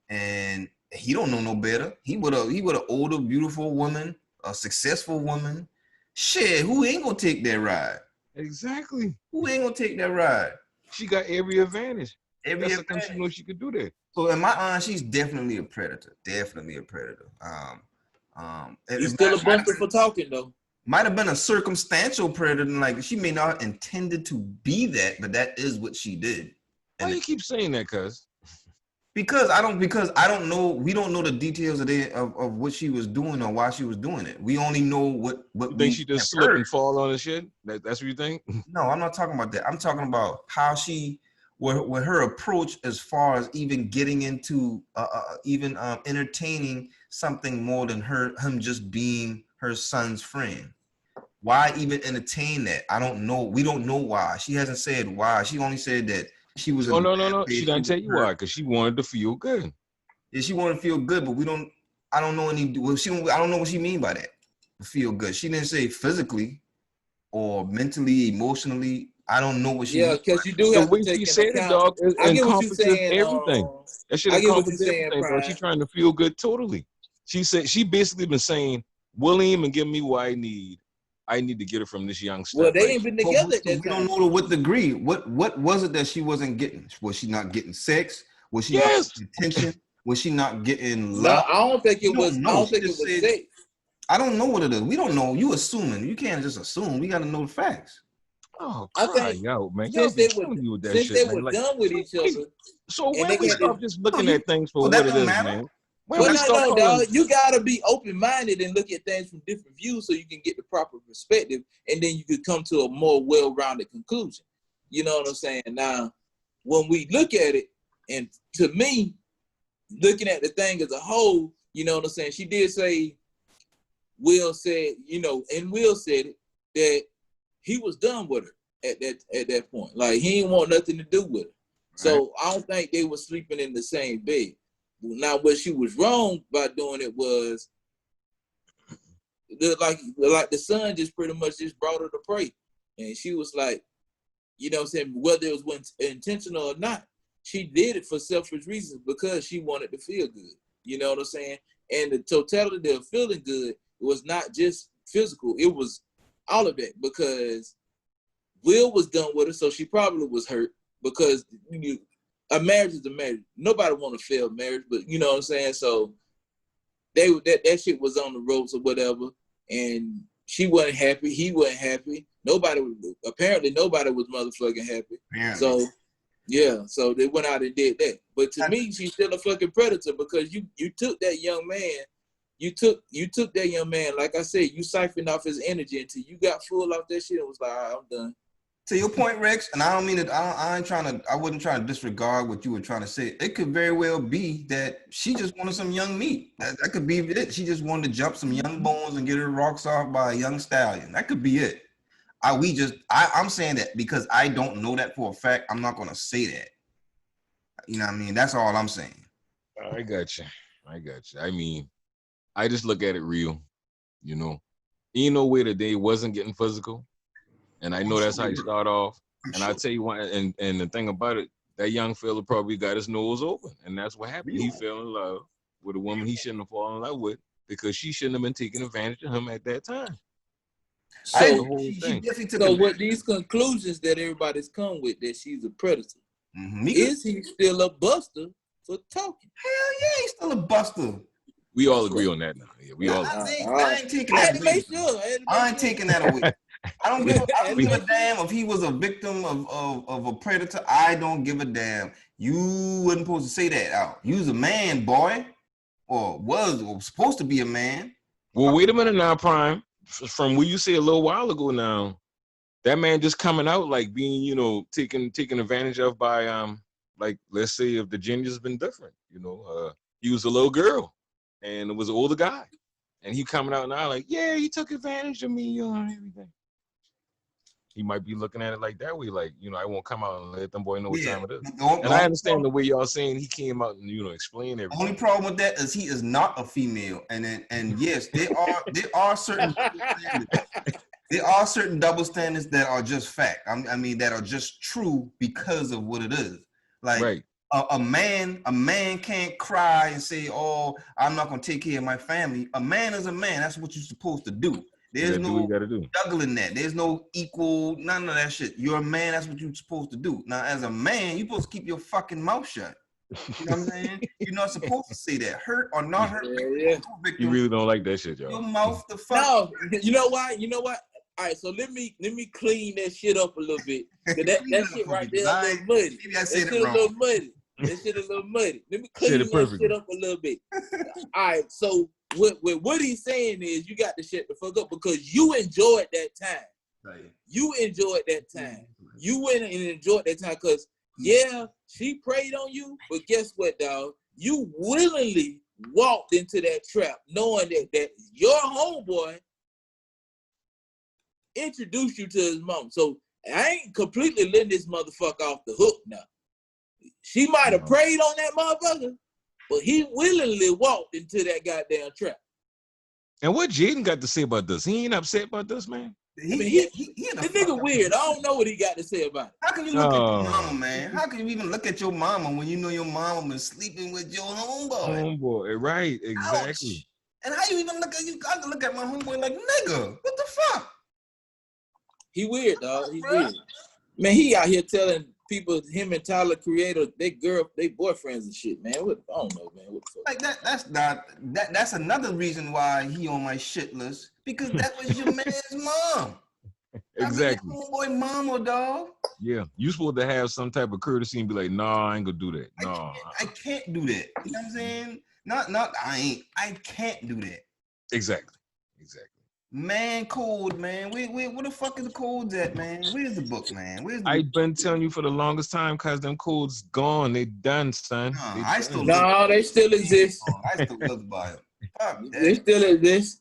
and he don't know no better. He would an older, beautiful woman, a successful woman. Shit, who ain't gonna take that ride?
Exactly.
Who ain't gonna take that ride?
She got every advantage. That's the thing she knows she could do that.
So in my eyes, she's definitely a predator. Definitely a predator.
You're still a bunker for talking though.
Might have been a circumstantial predator, like she may not have intended to be that, but that is what she did.
Why do you keep saying that, cuz?
Because I don't know. We don't know the details of what she was doing or why she was doing it. We only know what
you think she just slipped and fall on the shit. That's what you think?
No, I'm not talking about that. I'm talking about how she, with her approach as far as even getting into entertaining something more than him just being her son's friend. Why even entertain that? I don't know. We don't know why. She hasn't said why. She only said that she was.
Oh no. She didn't tell you why, because she wanted to feel good.
Yeah, she wanted to feel good, but I don't know any. Well, I don't know what she mean by that. Feel good. She didn't say physically or mentally, emotionally. I don't know what she.
Yeah, because you do
The
have
way
to take
she
into
said it,
account.
dog,
I get what you're
encompasses
saying.
everything. That shit
I get what you're
encompasses
saying,
everything, bro. She
Prime.
trying to feel good totally. She said she basically been saying, William and give me what I need. I need to get it from this young
Well,
step
they
right
ain't been
here.
together at
We
that
don't
time.
know to what degree. What was it that she wasn't getting? Was she not getting sex? Was she not
Yes.
getting attention? Was she not getting
No,
love?
I don't think it was. I don't
She
think it
just
was
said,
sex.
I don't know what it is. We don't know. You assuming. You can't just assume. We got to know the facts.
Oh,
I
cry
think
out, man. Y'all
since
be
they were
killing you with that
since
shit,
they
man.
were
Like,
done with each other,
so
and
when
they
we
had
stop
this.
just looking at things for
that
what it
don't
is,
matter.
man. When
Well,
we
no,
start calling,
dog. You gotta be open-minded and look at things from different views so you can get the proper perspective, and then you could come to a more well-rounded conclusion. You know what I'm saying? Now, when we look at it, and to me, looking at the thing as a whole, you know what I'm saying? She did say, Will said, and Will said it, that he was done with her at that point. Like, he didn't want nothing to do with her. So I don't think they were sleeping in the same bed. Now, what she was wrong by doing it was, like the son just pretty much just brought her to pray. And she was like, you know what I'm saying, whether it was intentional or not, she did it for selfish reasons because she wanted to feel good. You know what I'm saying? And the totality of feeling good was not just physical. It was all of that because Will was done with her, so she probably was hurt because a marriage is a marriage. Nobody want to fail marriage, but you know what I'm saying? So that shit was on the ropes or whatever, and she wasn't happy. He wasn't happy. Apparently nobody was motherfucking happy.
Apparently.
So yeah, so they went out and did that. But to me, she's still a fucking predator because you took that young man, you took that young man, like I said, you siphoned off his energy until you got full off that shit and was like, all right, I'm done.
To your point, Rex, and I don't mean it. I wasn't trying to disregard what you were trying to say. It could very well be that she just wanted some young meat. That could be it. She just wanted to jump some young bones and get her rocks off by a young stallion. That could be it. I'm saying that because I don't know that for a fact. I'm not gonna say that. You know what I mean? That's all I'm saying.
I got you. I mean, I just look at it real, Ain't no way that they wasn't getting physical. And I know that's how you start off. And I'll tell you what, and the thing about it, that young fella probably got his nose open. And that's what happened. He fell in love with a woman he shouldn't have fallen in love with because she shouldn't have been taking advantage of him at that time.
So
the whole thing.
So what these conclusions that everybody's come with, that she's a predator, is he still a buster for talking?
Hell yeah, he's still a buster.
We all agree on that now. Yeah, we all agree.
I ain't taking that away. I ain't taking that away. I don't give a damn if he was a victim of a predator. I don't give a damn. You wasn't supposed to say that out. You was a man, boy, or was supposed to be a man.
Well, wait a minute now, Prime. From what you said a little while ago now, that man just coming out like being, taken advantage of by like, let's say if the gender's been different, he was a little girl and it was an older guy. And he coming out now like, yeah, he took advantage of me and everything. He might be looking at it like that way, like, I won't come out and let them boy know what time it is. And I understand the way y'all saying he came out and, explain everything.
The only problem with that is he is not a female. And yes, there are certain there are certain double standards that are just fact. I mean, that are just true because of what it is. Like, right. A man can't cry and say, oh, I'm not going to take care of my family. A man is a man. That's what you're supposed to do. There's no juggling that. There's no equal, none of that shit. You're a man. That's what you're supposed to do. Now, as a man, you're supposed to keep your fucking mouth shut. You know what I'm saying? You're not supposed to say that. Hurt or not hurt.
Yeah.
You really don't like that shit, y'all.
Your mouth the fuck.
No, you know why? All right, so let me clean that shit up a little bit. That shit right there a little muddy.
Maybe I said it wrong.
That shit a little muddy. Let me clean that shit up a little bit. All right, so what he's saying is you got to shut the fuck up because you enjoyed that time. Right. You enjoyed that time. You went and enjoyed that time because, yeah, she preyed on you, but guess what, dog? You willingly walked into that trap knowing that your homeboy introduced you to his mom. So I ain't completely letting this motherfucker off the hook now. She might have preyed on that motherfucker, but he willingly walked into that goddamn trap.
And what Jaden got to say about this? He ain't upset about this, man.
This nigga weird. I don't know what he got to say about it.
How can you look at your mama, man? How can you even look at your mama when you know your mama been sleeping with your homeboy?
Homeboy, right? Exactly.
Ouch. And how you even look at you? I can look at my homeboy like, nigga, what the fuck?
He weird, dog. He weird. Man, he out here telling people, him and Tyler Creator, they boyfriends and shit, man. I don't know, man. What the fuck?
Like that's another reason why he on my shit list, because that was your man's mom.
Exactly.
I mean, homeboy mama, dog.
Yeah, you supposed to have some type of courtesy and be like, nah, I ain't gonna do that. No,
I can't do that. You know what I'm saying? I can't do that.
Exactly.
Man, code, man. Where the fuck is the codes at, man? Where's the book, man?
I've been telling you for the longest time, cause them codes gone. They done, son.
They still exist.
I still live by them.
They still exist.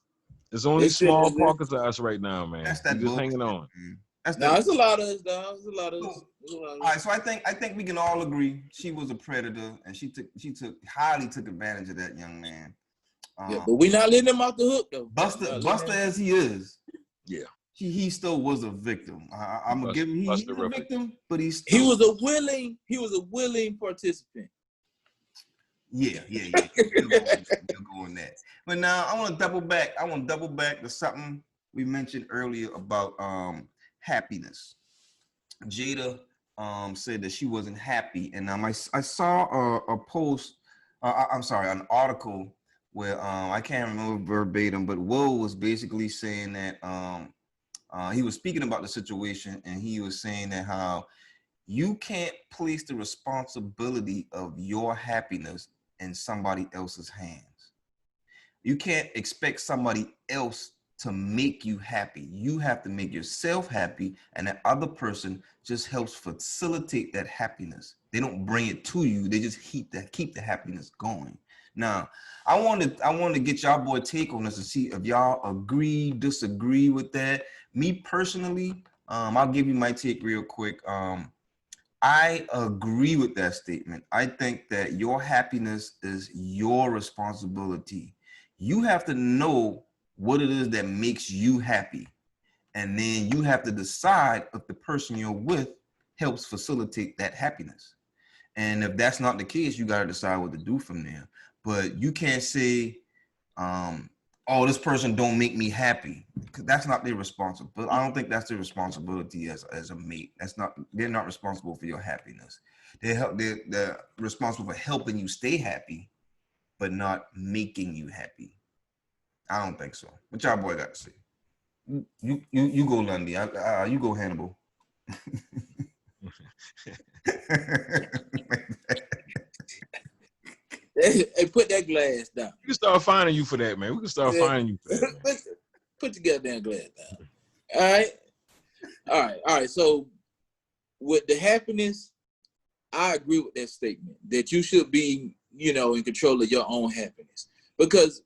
There's only small pockets of us right now, man.
That's that
just hanging on.
It's a lot of us, dog. It's a lot of us.
All right, so I think we can all agree she was a predator, and she highly took advantage of that young man.
Yeah, but we not letting him off the hook though.
Buster as he is,
yeah,
he still was a victim. I'm gonna give him he's a victim, but he
was a willing participant.
Yeah. We'll go on that. But now I want to double back. To something we mentioned earlier about happiness. Jada said that she wasn't happy, and I saw a post. An article where I can't remember verbatim, but Will was basically saying that he was speaking about the situation, and he was saying that how you can't place the responsibility of your happiness in somebody else's hands. You can't expect somebody else to make you happy. You have to make yourself happy, and that other person just helps facilitate that happiness. They don't bring it to you. They just keep the happiness going. Now, I want to get y'all boy take on this to see if y'all agree, disagree with that. Me personally, I'll give you my take real quick. I agree with that statement. I think that your happiness is your responsibility. You have to know what it is that makes you happy. And then you have to decide if the person you're with helps facilitate that happiness. And if that's not the case, you got to decide what to do from there. But you can't say, oh, this person don't make me happy. That's not their responsibility. I don't think that's their responsibility as a mate. They're not responsible for your happiness. They're responsible for helping you stay happy, but not making you happy. I don't think so. What y'all boy got to say? You go, Lundy. You go, Hannibal.
Hey, put that glass down.
We can start finding you for that, man. We can start finding you for that.
Put your goddamn glass down. All right. So with the happiness, I agree with that statement that you should be, in control of your own happiness. Because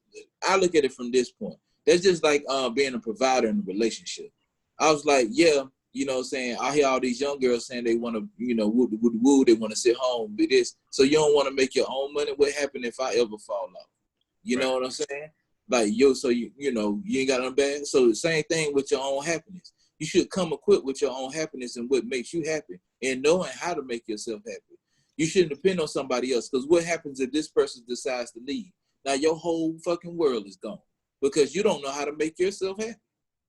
I look at it from this point. That's just like being a provider in a relationship. I was like, yeah, saying, I hear all these young girls saying they want to, woo, they want to sit home, do this. So you don't want to make your own money. What happened if I ever fall off? You know what I'm saying? Like, you ain't got nothing bad. So the same thing with your own happiness. You should come equipped with your own happiness and what makes you happy and knowing how to make yourself happy. You shouldn't depend on somebody else, because what happens if this person decides to leave? Now your whole fucking world is gone because you don't know how to make yourself happy.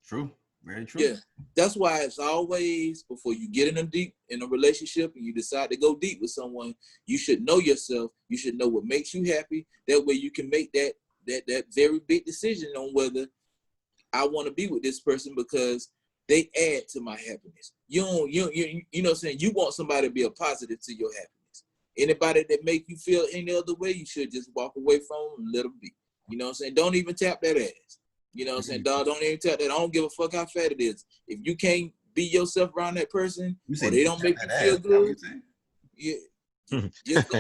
True. Very true.
Yeah, that's why it's always, before you get in a relationship and you decide to go deep with someone, you should know yourself. You should know what makes you happy. That way you can make that very big decision on whether I want to be with this person because they add to my happiness. You know what I'm saying? You want somebody to be a positive to your happiness. Anybody that make you feel any other way, you should just walk away from them and let them be. You know what I'm saying? Don't even tap that ass. You know what I'm saying? Dog, don't even tell that. I don't give a fuck how fat it is. If you can't be yourself around that person, or they don't make you feel good, just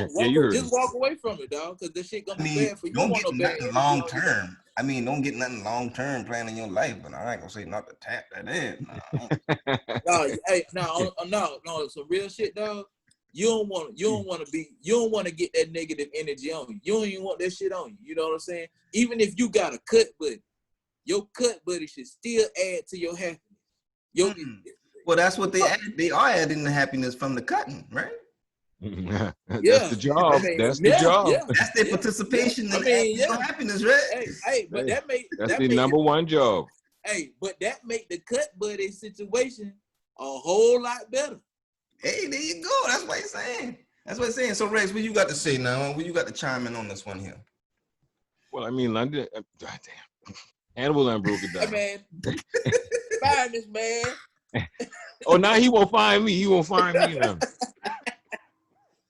walk away from it, dog, because this shit gonna be bad for you.
Don't get nothing long term. Don't get nothing long term planned in your life, but I ain't gonna say not to tap that in. No, some real shit, dog. You don't want to get that negative energy on you. You don't even want that shit on you. You know what I'm saying? Even if you got a cut buddy, your cut buddy should still add to your happiness. Well, that's what they add. They are adding the happiness from the cutting, right?
That's the job. That's the job.
Yeah,
that's their participation in adding your happiness, right?
Hey, but
that's the number one job.
Hey, but that make the cut buddy situation a whole lot better.
Hey, there you go. That's what he's saying. That's what he's saying. So, Rex, what you got to say now? What you got to chime in on this one here?
Well, I mean, goddamn, Hannibal done broke it down.
Hey, man, find this man.
Oh, now he won't find me. He won't find me now.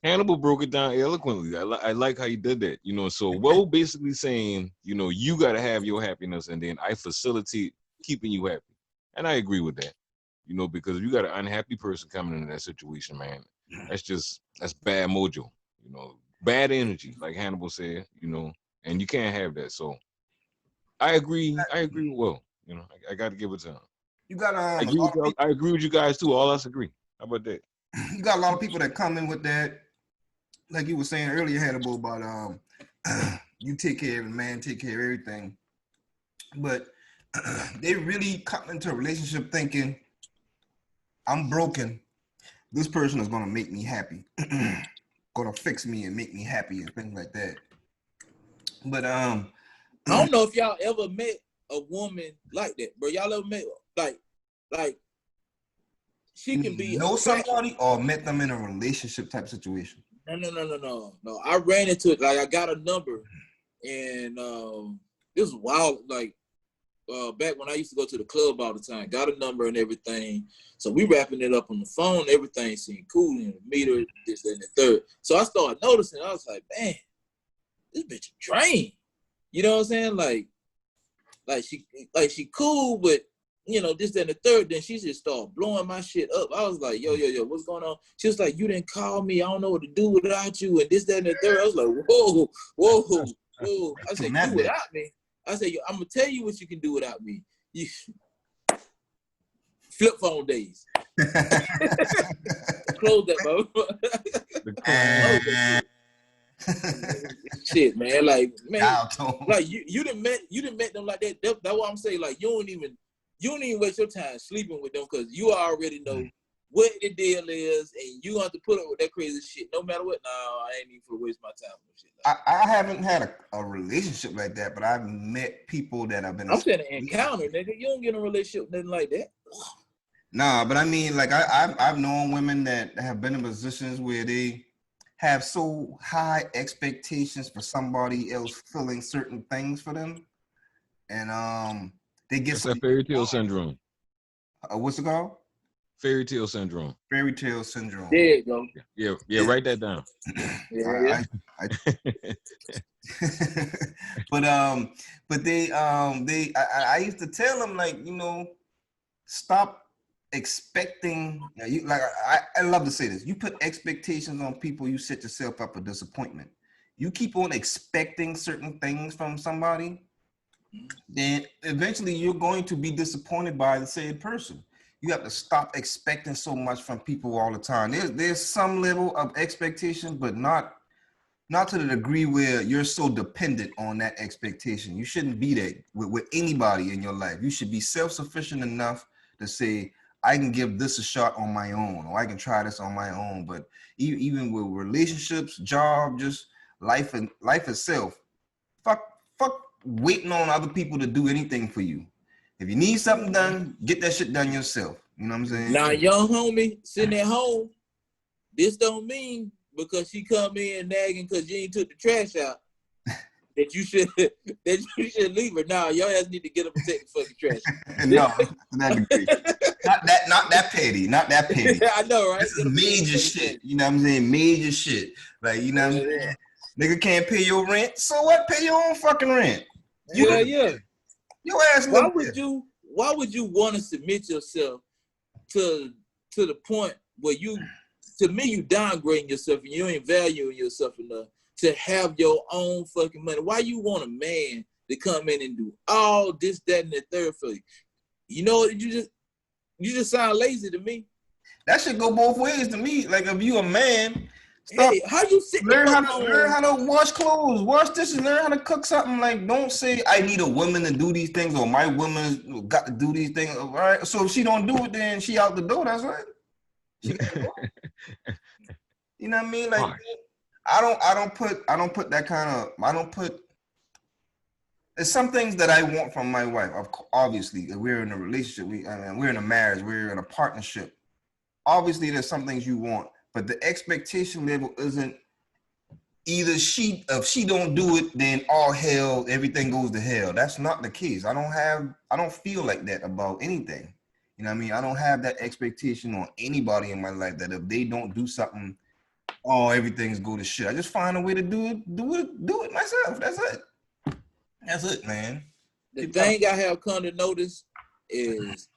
Hannibal broke it down eloquently. I like how he did that. You know, so we're basically saying, you know, you got to have your happiness, and then I facilitate keeping you happy. And I agree with that. You know, because if you got an unhappy person coming into that situation, man, that's bad mojo. You know, bad energy, like Hannibal said. You know, and you can't have that. So I agree. I agree. Well, you know, I got to give it to him.
You got
I agree with you guys too. All us agree. How about that?
You got a lot of people that come in with that, like you were saying earlier, Hannibal, about you take care of the man, take care of everything. But they really come into a relationship thinking, I'm broken. This person is gonna make me happy, gonna fix me and make me happy and things like that. But
I don't know if y'all ever met a woman like that, bro. Y'all ever met like she can be
know somebody or met them in a relationship type situation?
No. I ran into it. Like I got a number, and this was wild. Like back when I used to go to the club all the time, got a number and everything. So we wrapping it up on the phone. Everything seemed cool, and the meter, this, and the third. So I started noticing. I was like, man, this bitch a drain. You know what I'm saying? Like she cool, but you know, this, that, and the third. Then she just started blowing my shit up. I was like, yo, what's going on? She was like, you didn't call me. I don't know what to do without you, and this, that, and the third. I was like, whoa. I said, do without me. I said, yo, I'm gonna tell you what you can do without me. You flip phone days. Close that, bro. Shit, man. Like you done met them like that. That's what I'm saying. Like you don't even waste your time sleeping with them because you already know what the deal is, and you have to put up with that crazy shit no matter what. No, I ain't even for to waste my time with shit.
I haven't had a relationship like that, but I've met people that have been.
I'm saying an encounter, nigga. You don't get in a relationship with nothing like that.
Nah, but I mean, like I've known women that have been in positions where they have so high expectations for somebody else filling certain things for them, and they get
that fairy tale syndrome.
What's it called?
Fairy tale syndrome.
Fairy tale syndrome.
There you go.
Yeah. Write that down.
Yeah.
But I used to tell them, like, you know, stop expecting. I love to say this. You put expectations on people, you set yourself up for disappointment. You keep on expecting certain things from somebody, then eventually you're going to be disappointed by the said person. You have to stop expecting so much from people all the time. There's some level of expectation, but not to the degree where you're so dependent on that expectation. You shouldn't be that with anybody in your life. You should be self-sufficient enough to say, I can give this a shot on my own, or I can try this on my own. But even with relationships, job, just life itself, fuck waiting on other people to do anything for you. If you need something done, get that shit done yourself. You know what I'm saying?
Now, young homie sitting at home, this don't mean because she come in nagging because you ain't took the trash out that you should leave her. Nah, your ass need to get up and take the fucking trash.
No, not degree. Not that petty. Not that petty.
I know, right?
This is major shit. You know what I'm saying? Major shit. Like, you know what I'm saying? Nigga can't pay your rent. So what? Pay your own fucking rent.
Yeah.
Your ass.
Why would you want to submit yourself to the point where you downgrading yourself and you ain't valuing yourself enough to have your own fucking money? Why you want a man to come in and do all this, that, and the third for you? You know, you just sound lazy to me.
That should go both ways to me. Like, if you a man, Stop.
Hey, how you sit?
Learn how to wash clothes, wash dishes, learn how to cook something. Like, don't say I need a woman to do these things or my woman got to do these things. All right. So if she don't do it, then she out the door. That's right. She got to go. You know what I mean? Like, I don't put that kind of. There's some things that I want from my wife. Obviously, we're in a relationship. We're in a marriage. We're in a partnership. Obviously, there's some things you want, but the expectation level isn't. Either if she don't do it, then all hell, everything goes to hell. That's not the case. I don't feel like that about anything. You know what I mean? I don't have that expectation on anybody in my life that if they don't do something, everything's go to shit. I just find a way to do it myself. That's it, man.
The thing I have come to notice is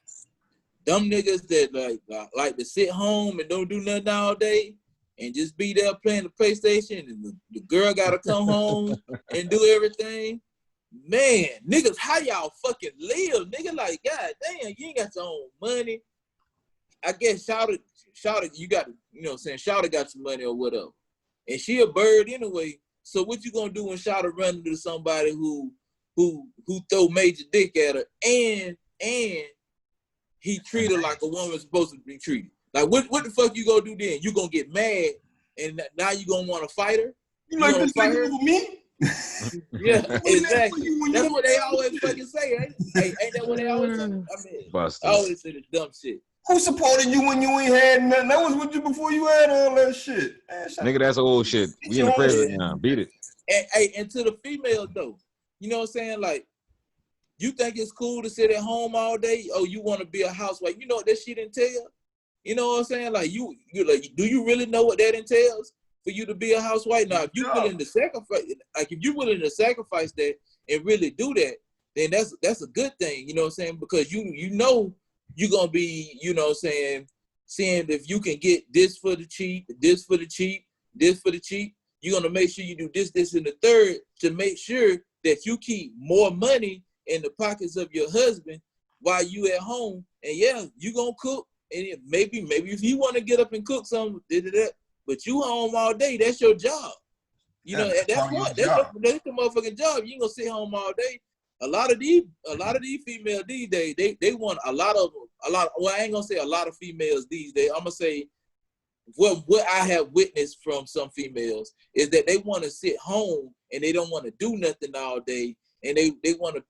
them niggas that like to sit home and don't do nothing all day and just be there playing the PlayStation, and the girl gotta come home and do everything. Man, niggas, how y'all fucking live? Nigga, like, god damn, you ain't got your own money. I guess Shawty, you got, you know what I'm saying, Shawty got some money or whatever. And she a bird anyway. So what you gonna do when Shawty run into somebody who throw major dick at her and he treat her like a woman's supposed to be treated? Like, what the fuck you gonna do then? You gonna get mad and now you gonna want to fight her?
You like this nigga with me?
Yeah, exactly. That's what they always fucking say, ain't that what they always say? I mean, I always say the dumb shit.
Who supported you when you ain't had nothing? That was with you before you had all that shit. Man,
nigga, that's old shit. We in the present now. Beat it.
And to the females though, you know what I'm saying? Like, you think it's cool to sit at home all day? Oh, you want to be a housewife? You know what that shit entails? You know what I'm saying? Like, you like, do you really know what that entails for you to be a housewife? Now, if you're willing to sacrifice, like, if you're willing to sacrifice that and really do that, then that's a good thing. You know what I'm saying? Because you know you're gonna be, you know what I'm saying, seeing if you can get this for the cheap, this for the cheap, this for the cheap. You're gonna make sure you do this, and the third to make sure that you keep more money in the pockets of your husband while you at home. And yeah, you gonna cook. And maybe if you want to get up and cook something, but you home all day, that's your job. You know, that's the motherfucking job. You ain't gonna sit home all day. A lot of these females these days, they want a lot of. Well, I ain't gonna say a lot of females these days. I'm gonna say what I have witnessed from some females is that they want to sit home and they don't want to do nothing all day, and they want to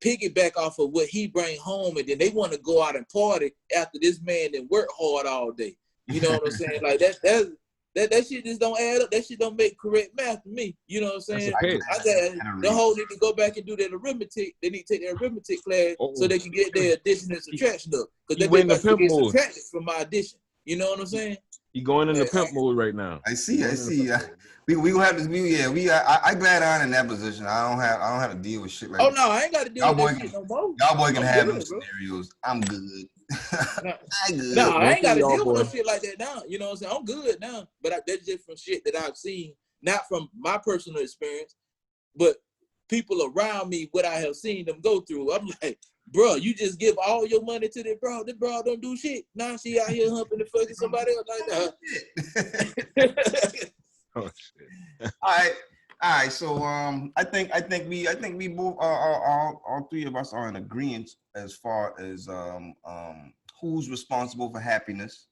piggyback off of what he bring home, and then they want to go out and party after this man that work hard all day. You know what I'm saying? Like that shit just don't add up. That shit don't make correct math to me. You know what I'm saying? The whole need to go back and do that arithmetic. They need to take their arithmetic class so they can get their addition and subtraction up. Because they about to get subtracted from my addition. You know what I'm saying?
You going in the pimp mode right now.
I see. We gonna have to. I glad I'm in that position. I don't have to deal with shit like that.
Oh no, I ain't got to deal with that shit no more.
Y'all boy can have them scenarios. I'm good.
No, I ain't got to deal with no shit like that now. You know what I'm saying? I'm good now. But that's just from shit that I've seen, not from my personal experience, but people around me, what I have seen them go through. I'm like, bro, you just give all your money to this bro. This bro don't do shit. Now she out here humping the fucking somebody else like that.
Oh shit.
All right. So I think we both all three of us are in agreement as far as who's responsible for happiness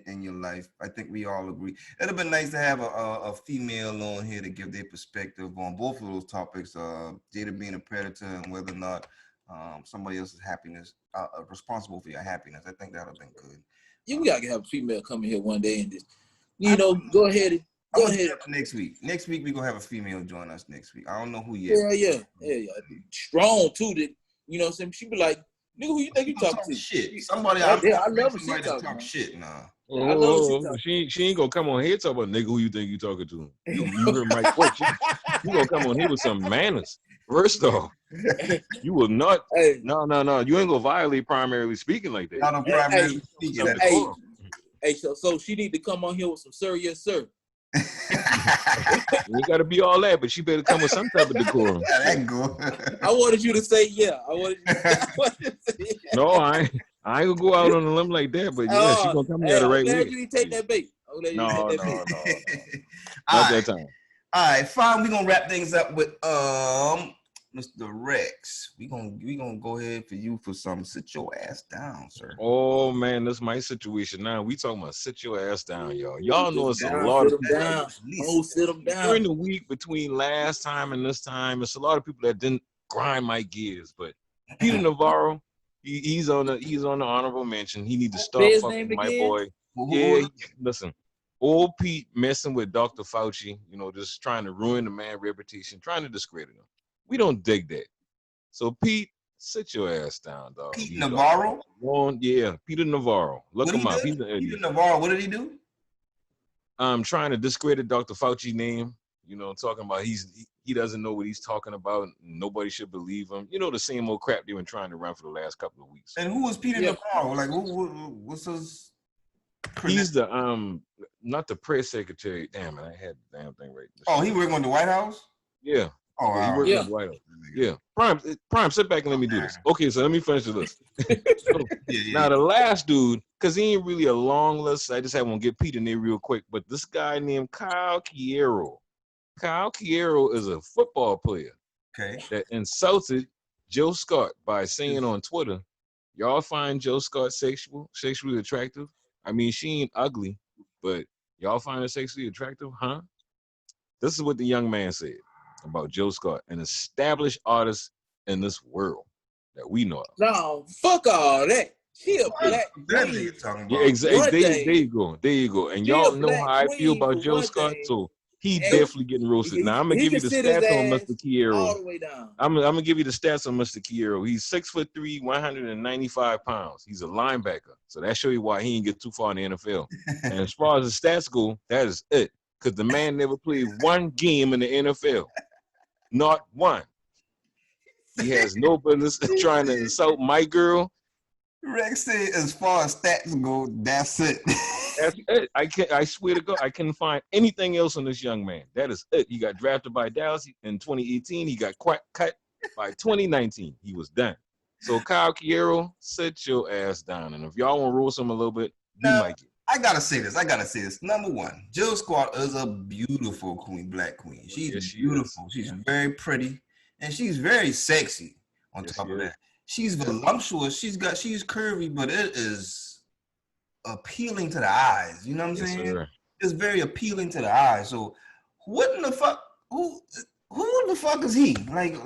in your life. I think we all agree. It'd have been nice to have a female on here to give their perspective on both of those topics. Jada being a predator and whether or not somebody else's happiness responsible for your happiness. I think that would have been good.
Yeah, we gotta have a female come in here one day and just, go ahead. Go ahead.
Next week we're gonna have a female join us next week. I don't know who yet.
Yeah. Strong too. That, you know what I'm saying? She be like, nigga, who you think you talking to?
Shit. Somebody
I love somebody
to talk shit now.
She ain't gonna come on here talk about nigga who you think you talking to. You heard Mike Quirk. She gonna come on here with some manners. First off, you will not.
Hey.
No. You ain't gonna violate primarily speaking like that.
Not primarily speaking.
Hey, so she need to come on here with some sir, yes, sir.
You gotta be all that, but she better come with some type of decorum.
Yeah, that go.
I wanted you to say yeah.
No, I ain't gonna go out on a limb like that, but yeah, she gonna come here the right way.
You didn't take that bait. I'm gonna let you
No,
take
no,
that
no,
pick.
no.
All
Not
right.
that time.
All right, fine. We're gonna wrap things up with Mr. Rex. We gonna go ahead for you for some sit your ass down, sir.
Oh man, this is my situation now. We talking about sit your ass down, y'all. Y'all know it's a
Down,
lot
sit
of
them
people
down. Oh, sit them
during
down.
the week between last time and this time. It's a lot of people that didn't grind my gears, but Peter Navarro, he's on the honorable mention. He need to
Say
stop
his
fucking
name
with my
again?
boy. Yeah, listen. Old Pete messing with Dr. Fauci, just trying to ruin the man's reputation, trying to discredit him. We don't dig that. So Pete, sit your ass down, dog.
Pete Navarro?
Yeah, Peter Navarro. Look
What
him
he
up.
did?
He's an idiot.
Peter Navarro, what did he do?
Trying to discredit Dr. Fauci's name, talking about he doesn't know what he's talking about. Nobody should believe him. The same old crap they've been trying to run for the last couple of weeks.
And who was Peter Navarro? Like, what's his?
He's the not the press secretary. Damn it, I had the damn thing right.
Oh, he working on the White House?
Yeah.
Oh,
yeah, he working on the White House. Yeah. Prime, sit back and let me do this. Okay, so let me finish the list. Now the last dude, because he ain't really a long list. I just want to get Pete in there real quick. But this guy named Kyle Quiero. Kyle Quiero is a football player that insulted Joe Scott by saying on Twitter, y'all find Joe Scott sexually attractive? I mean, she ain't ugly, but y'all find her sexually attractive, huh? This is what the young man said about Joe Scott, an established artist in this world that we know of.
No, fuck all that. She a black queen.
Yeah, exactly. There you go. And y'all know how I feel about Joe Scott, so he definitely getting roasted. Now I'm gonna give you the stats on Mr. Quiero.
All the way down.
I'm gonna give you the stats on Mr. Quiero. He's 6'3", 195 pounds. He's a linebacker, so that show you why he didn't get too far in the NFL. And as far as the stats go, that is it, because the man never played one game in the NFL, not one. He has no business trying to insult my girl.
Rex said, as far as stats go, that's it.
That's it. I swear to God, I couldn't find anything else on this young man. That is it. He got drafted by Dallas in 2018. He got cut by 2019. He was done. So Kyle Quiero, sit your ass down. And if y'all want to roast him a little bit,
I gotta say this. Number one, Jill Squad is a beautiful queen, black queen. She's beautiful. She's very pretty, and she's very sexy. On top of that, she's voluptuous. She's curvy, but it is appealing to the eyes. You know what I'm saying?
Sir.
It's very appealing to the eyes. So, what in the fuck? Who the fuck is he? Like,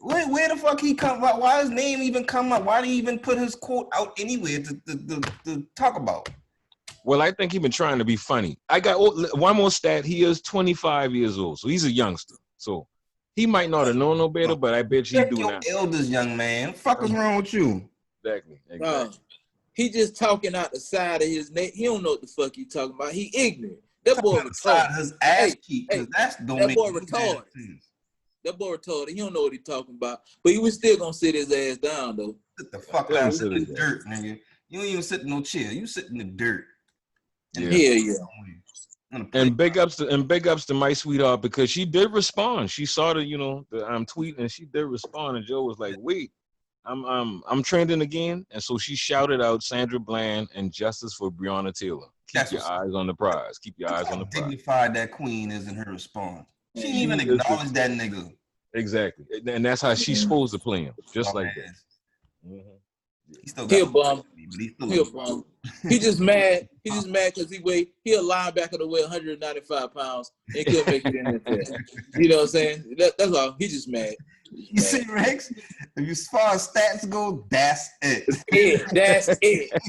where the fuck he come? Why his name even come up? Why did he even put his quote out anywhere to talk about?
Well, I think he's been trying to be funny. I got one more stat. He is 25 years old, so he's a youngster. So he might not have known no better, but I bet you do now.
Elders, young man. What the fuck is wrong with you?
Exactly.
He just talking out the side of his neck. He don't know what the fuck he talking about. He ignorant. That boy retarded.
His ass cheek, that
boy retarded. That boy retarded. He don't know what he talking about. But he was still gonna sit his ass down though.
Sit the fuck down. Sit in the dirt, nigga. You don't even sit in no chair. You sit in the dirt.
Yeah.
And big ups to my sweetheart, because she did respond. She saw the tweet, and she did respond. And Joe was like, "Wait, I'm trending again." And so she shouted out Sandra Bland and justice for Breonna Taylor. Keep your eyes on the prize. Keep your eyes on the prize.
Dignified that queen is in her response. She didn't even acknowledge that nigga.
Exactly, and that's how she's supposed to play him, just like that.
He a bum. He just mad. He just mad because he a linebacker to weigh 195 pounds and couldn't make it in there. You know what I'm saying? That's all. He just mad.
You see, Rex? As far as stats go, that's it.
That's it.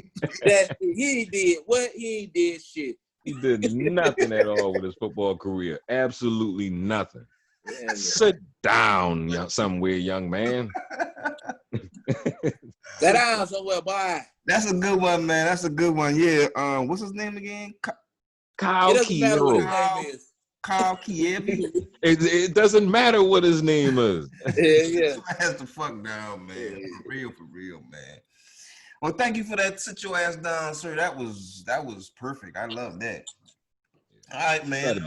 He did what? He ain't did shit.
He did nothing at all with his football career. Absolutely nothing. Yeah. Sit down somewhere, young man.
Sit down somewhere, boy.
That's a good one, man. That's a good one. Yeah. What's his name again?
Kyle Quiero.
Kyle Quiero.
It doesn't matter what his name is.
Yeah.
Has to fuck down, man. For real, man. Well, thank you for that. Sit your ass down, sir. That was perfect. I love that. All right, man.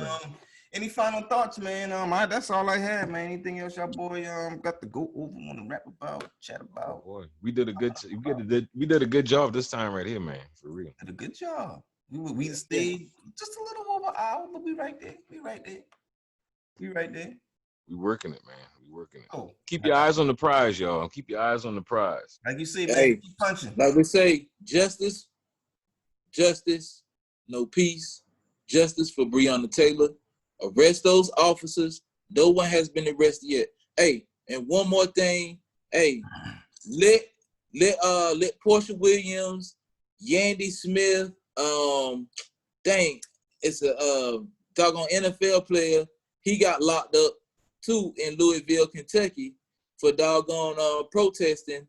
Any final thoughts, man? That's all I had, man. Anything else, y'all boy got to go over, want to rap about, chat about?
Oh, boy, we did a good job this time right here, man. For real.
Did a good job. We stayed just a little over an hour, but we right there. We right there.
We working it, man. We working it.
Oh,
keep your eyes on the prize, y'all. Keep your eyes on the prize.
Like you say, man,
Hey,
keep punching.
like we say, justice, no peace. Justice for Breonna Taylor. Arrest those officers. No one has been arrested yet. Hey, and one more thing. Hey, let Portia Williams, Yandy Smith, it's a doggone NFL player. He got locked up too in Louisville, Kentucky, for doggone protesting.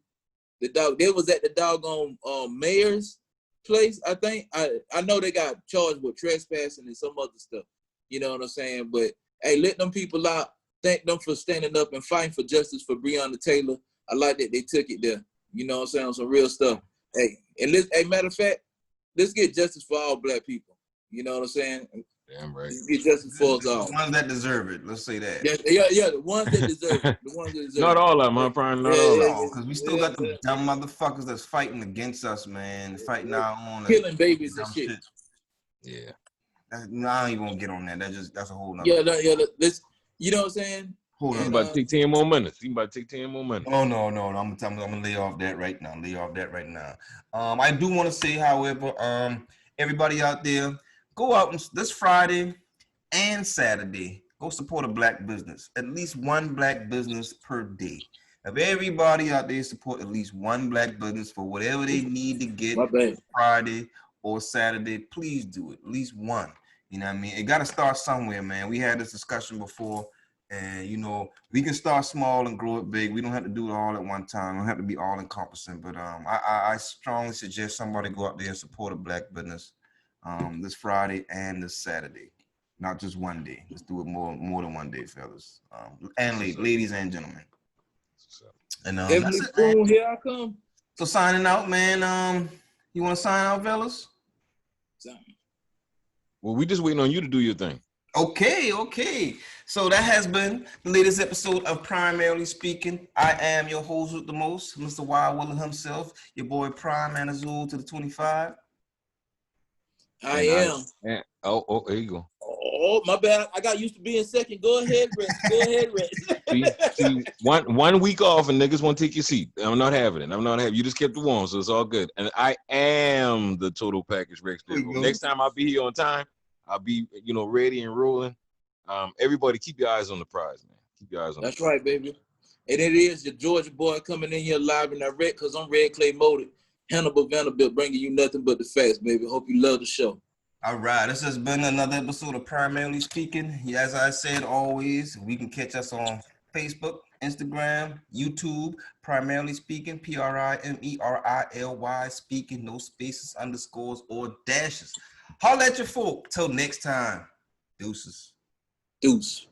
They was at the doggone mayor's place, I think. I know they got charged with trespassing and some other stuff. You know what I'm saying? But hey, let them people out. Thank them for standing up and fighting for justice for Breonna Taylor. I like that they took it there. You know what I'm saying? Some real stuff. Hey, and matter of fact, let's get justice for all black people. You know what I'm saying?
Damn right.
Let's get justice for us all.
The ones that deserve it. Let's say that.
Yeah, the ones that deserve it. The ones that deserve
Not
it.
all of them, huh, Prime? Not all of them.
Because we still got the dumb motherfuckers that's fighting against us, man. Fighting our own.
Killing babies and shit.
Yeah.
No, I ain't even gonna get on that. That's a whole nother.
Let's, you know what I'm saying?
Hold on.
You about to take 10 more minutes.
Oh no. I'm gonna lay off that right now. I do want to say, however, everybody out there, go out this Friday and Saturday. Go support a black business. At least one black business per day. If everybody out there support at least one black business for whatever they need to get Friday or Saturday, please do it. At least one. You know what I mean? It got to start somewhere, man. We had this discussion before, and you know, we can start small and grow it big. We don't have to do it all at one time. We don't have to be all encompassing. But I strongly suggest somebody go out there and support a black business this Friday and this Saturday. Not just one day. Let's do it more than one day, fellas. And ladies and gentlemen. And
Emily Spoon, here I come.
So signing out, man. You want to sign out, fellas?
Well, we just waiting on you to do your thing.
Okay. So that has been the latest episode of Primarily Speaking. I am your host with the most, Mr. Wild Willie himself, your boy Prime and Azul to the 25.
I am.
There you go.
Oh, my bad. I got used to being second. Go ahead, Rex.
See, one week off and niggas want to take your seat. I'm not having it. You just kept it warm, so it's all good. And I am the total package, Rex. Next time I'll be here on time. I'll be, ready and rolling. Everybody, keep your eyes on the prize, man. Keep your eyes on.
That's right, baby. And it is your Georgia boy coming in here live and direct, because I'm Red Clay Molded, Hannibal Vanderbilt, bringing you nothing but the facts, baby. Hope you love the show. All right, this has been another episode of Primarily Speaking. As I said, always, we can catch us on Facebook, Instagram, YouTube, Primarily Speaking, Primerily Speaking, no spaces, underscores, or dashes. Holla at your folk. Till next time. Deuces. Deuce.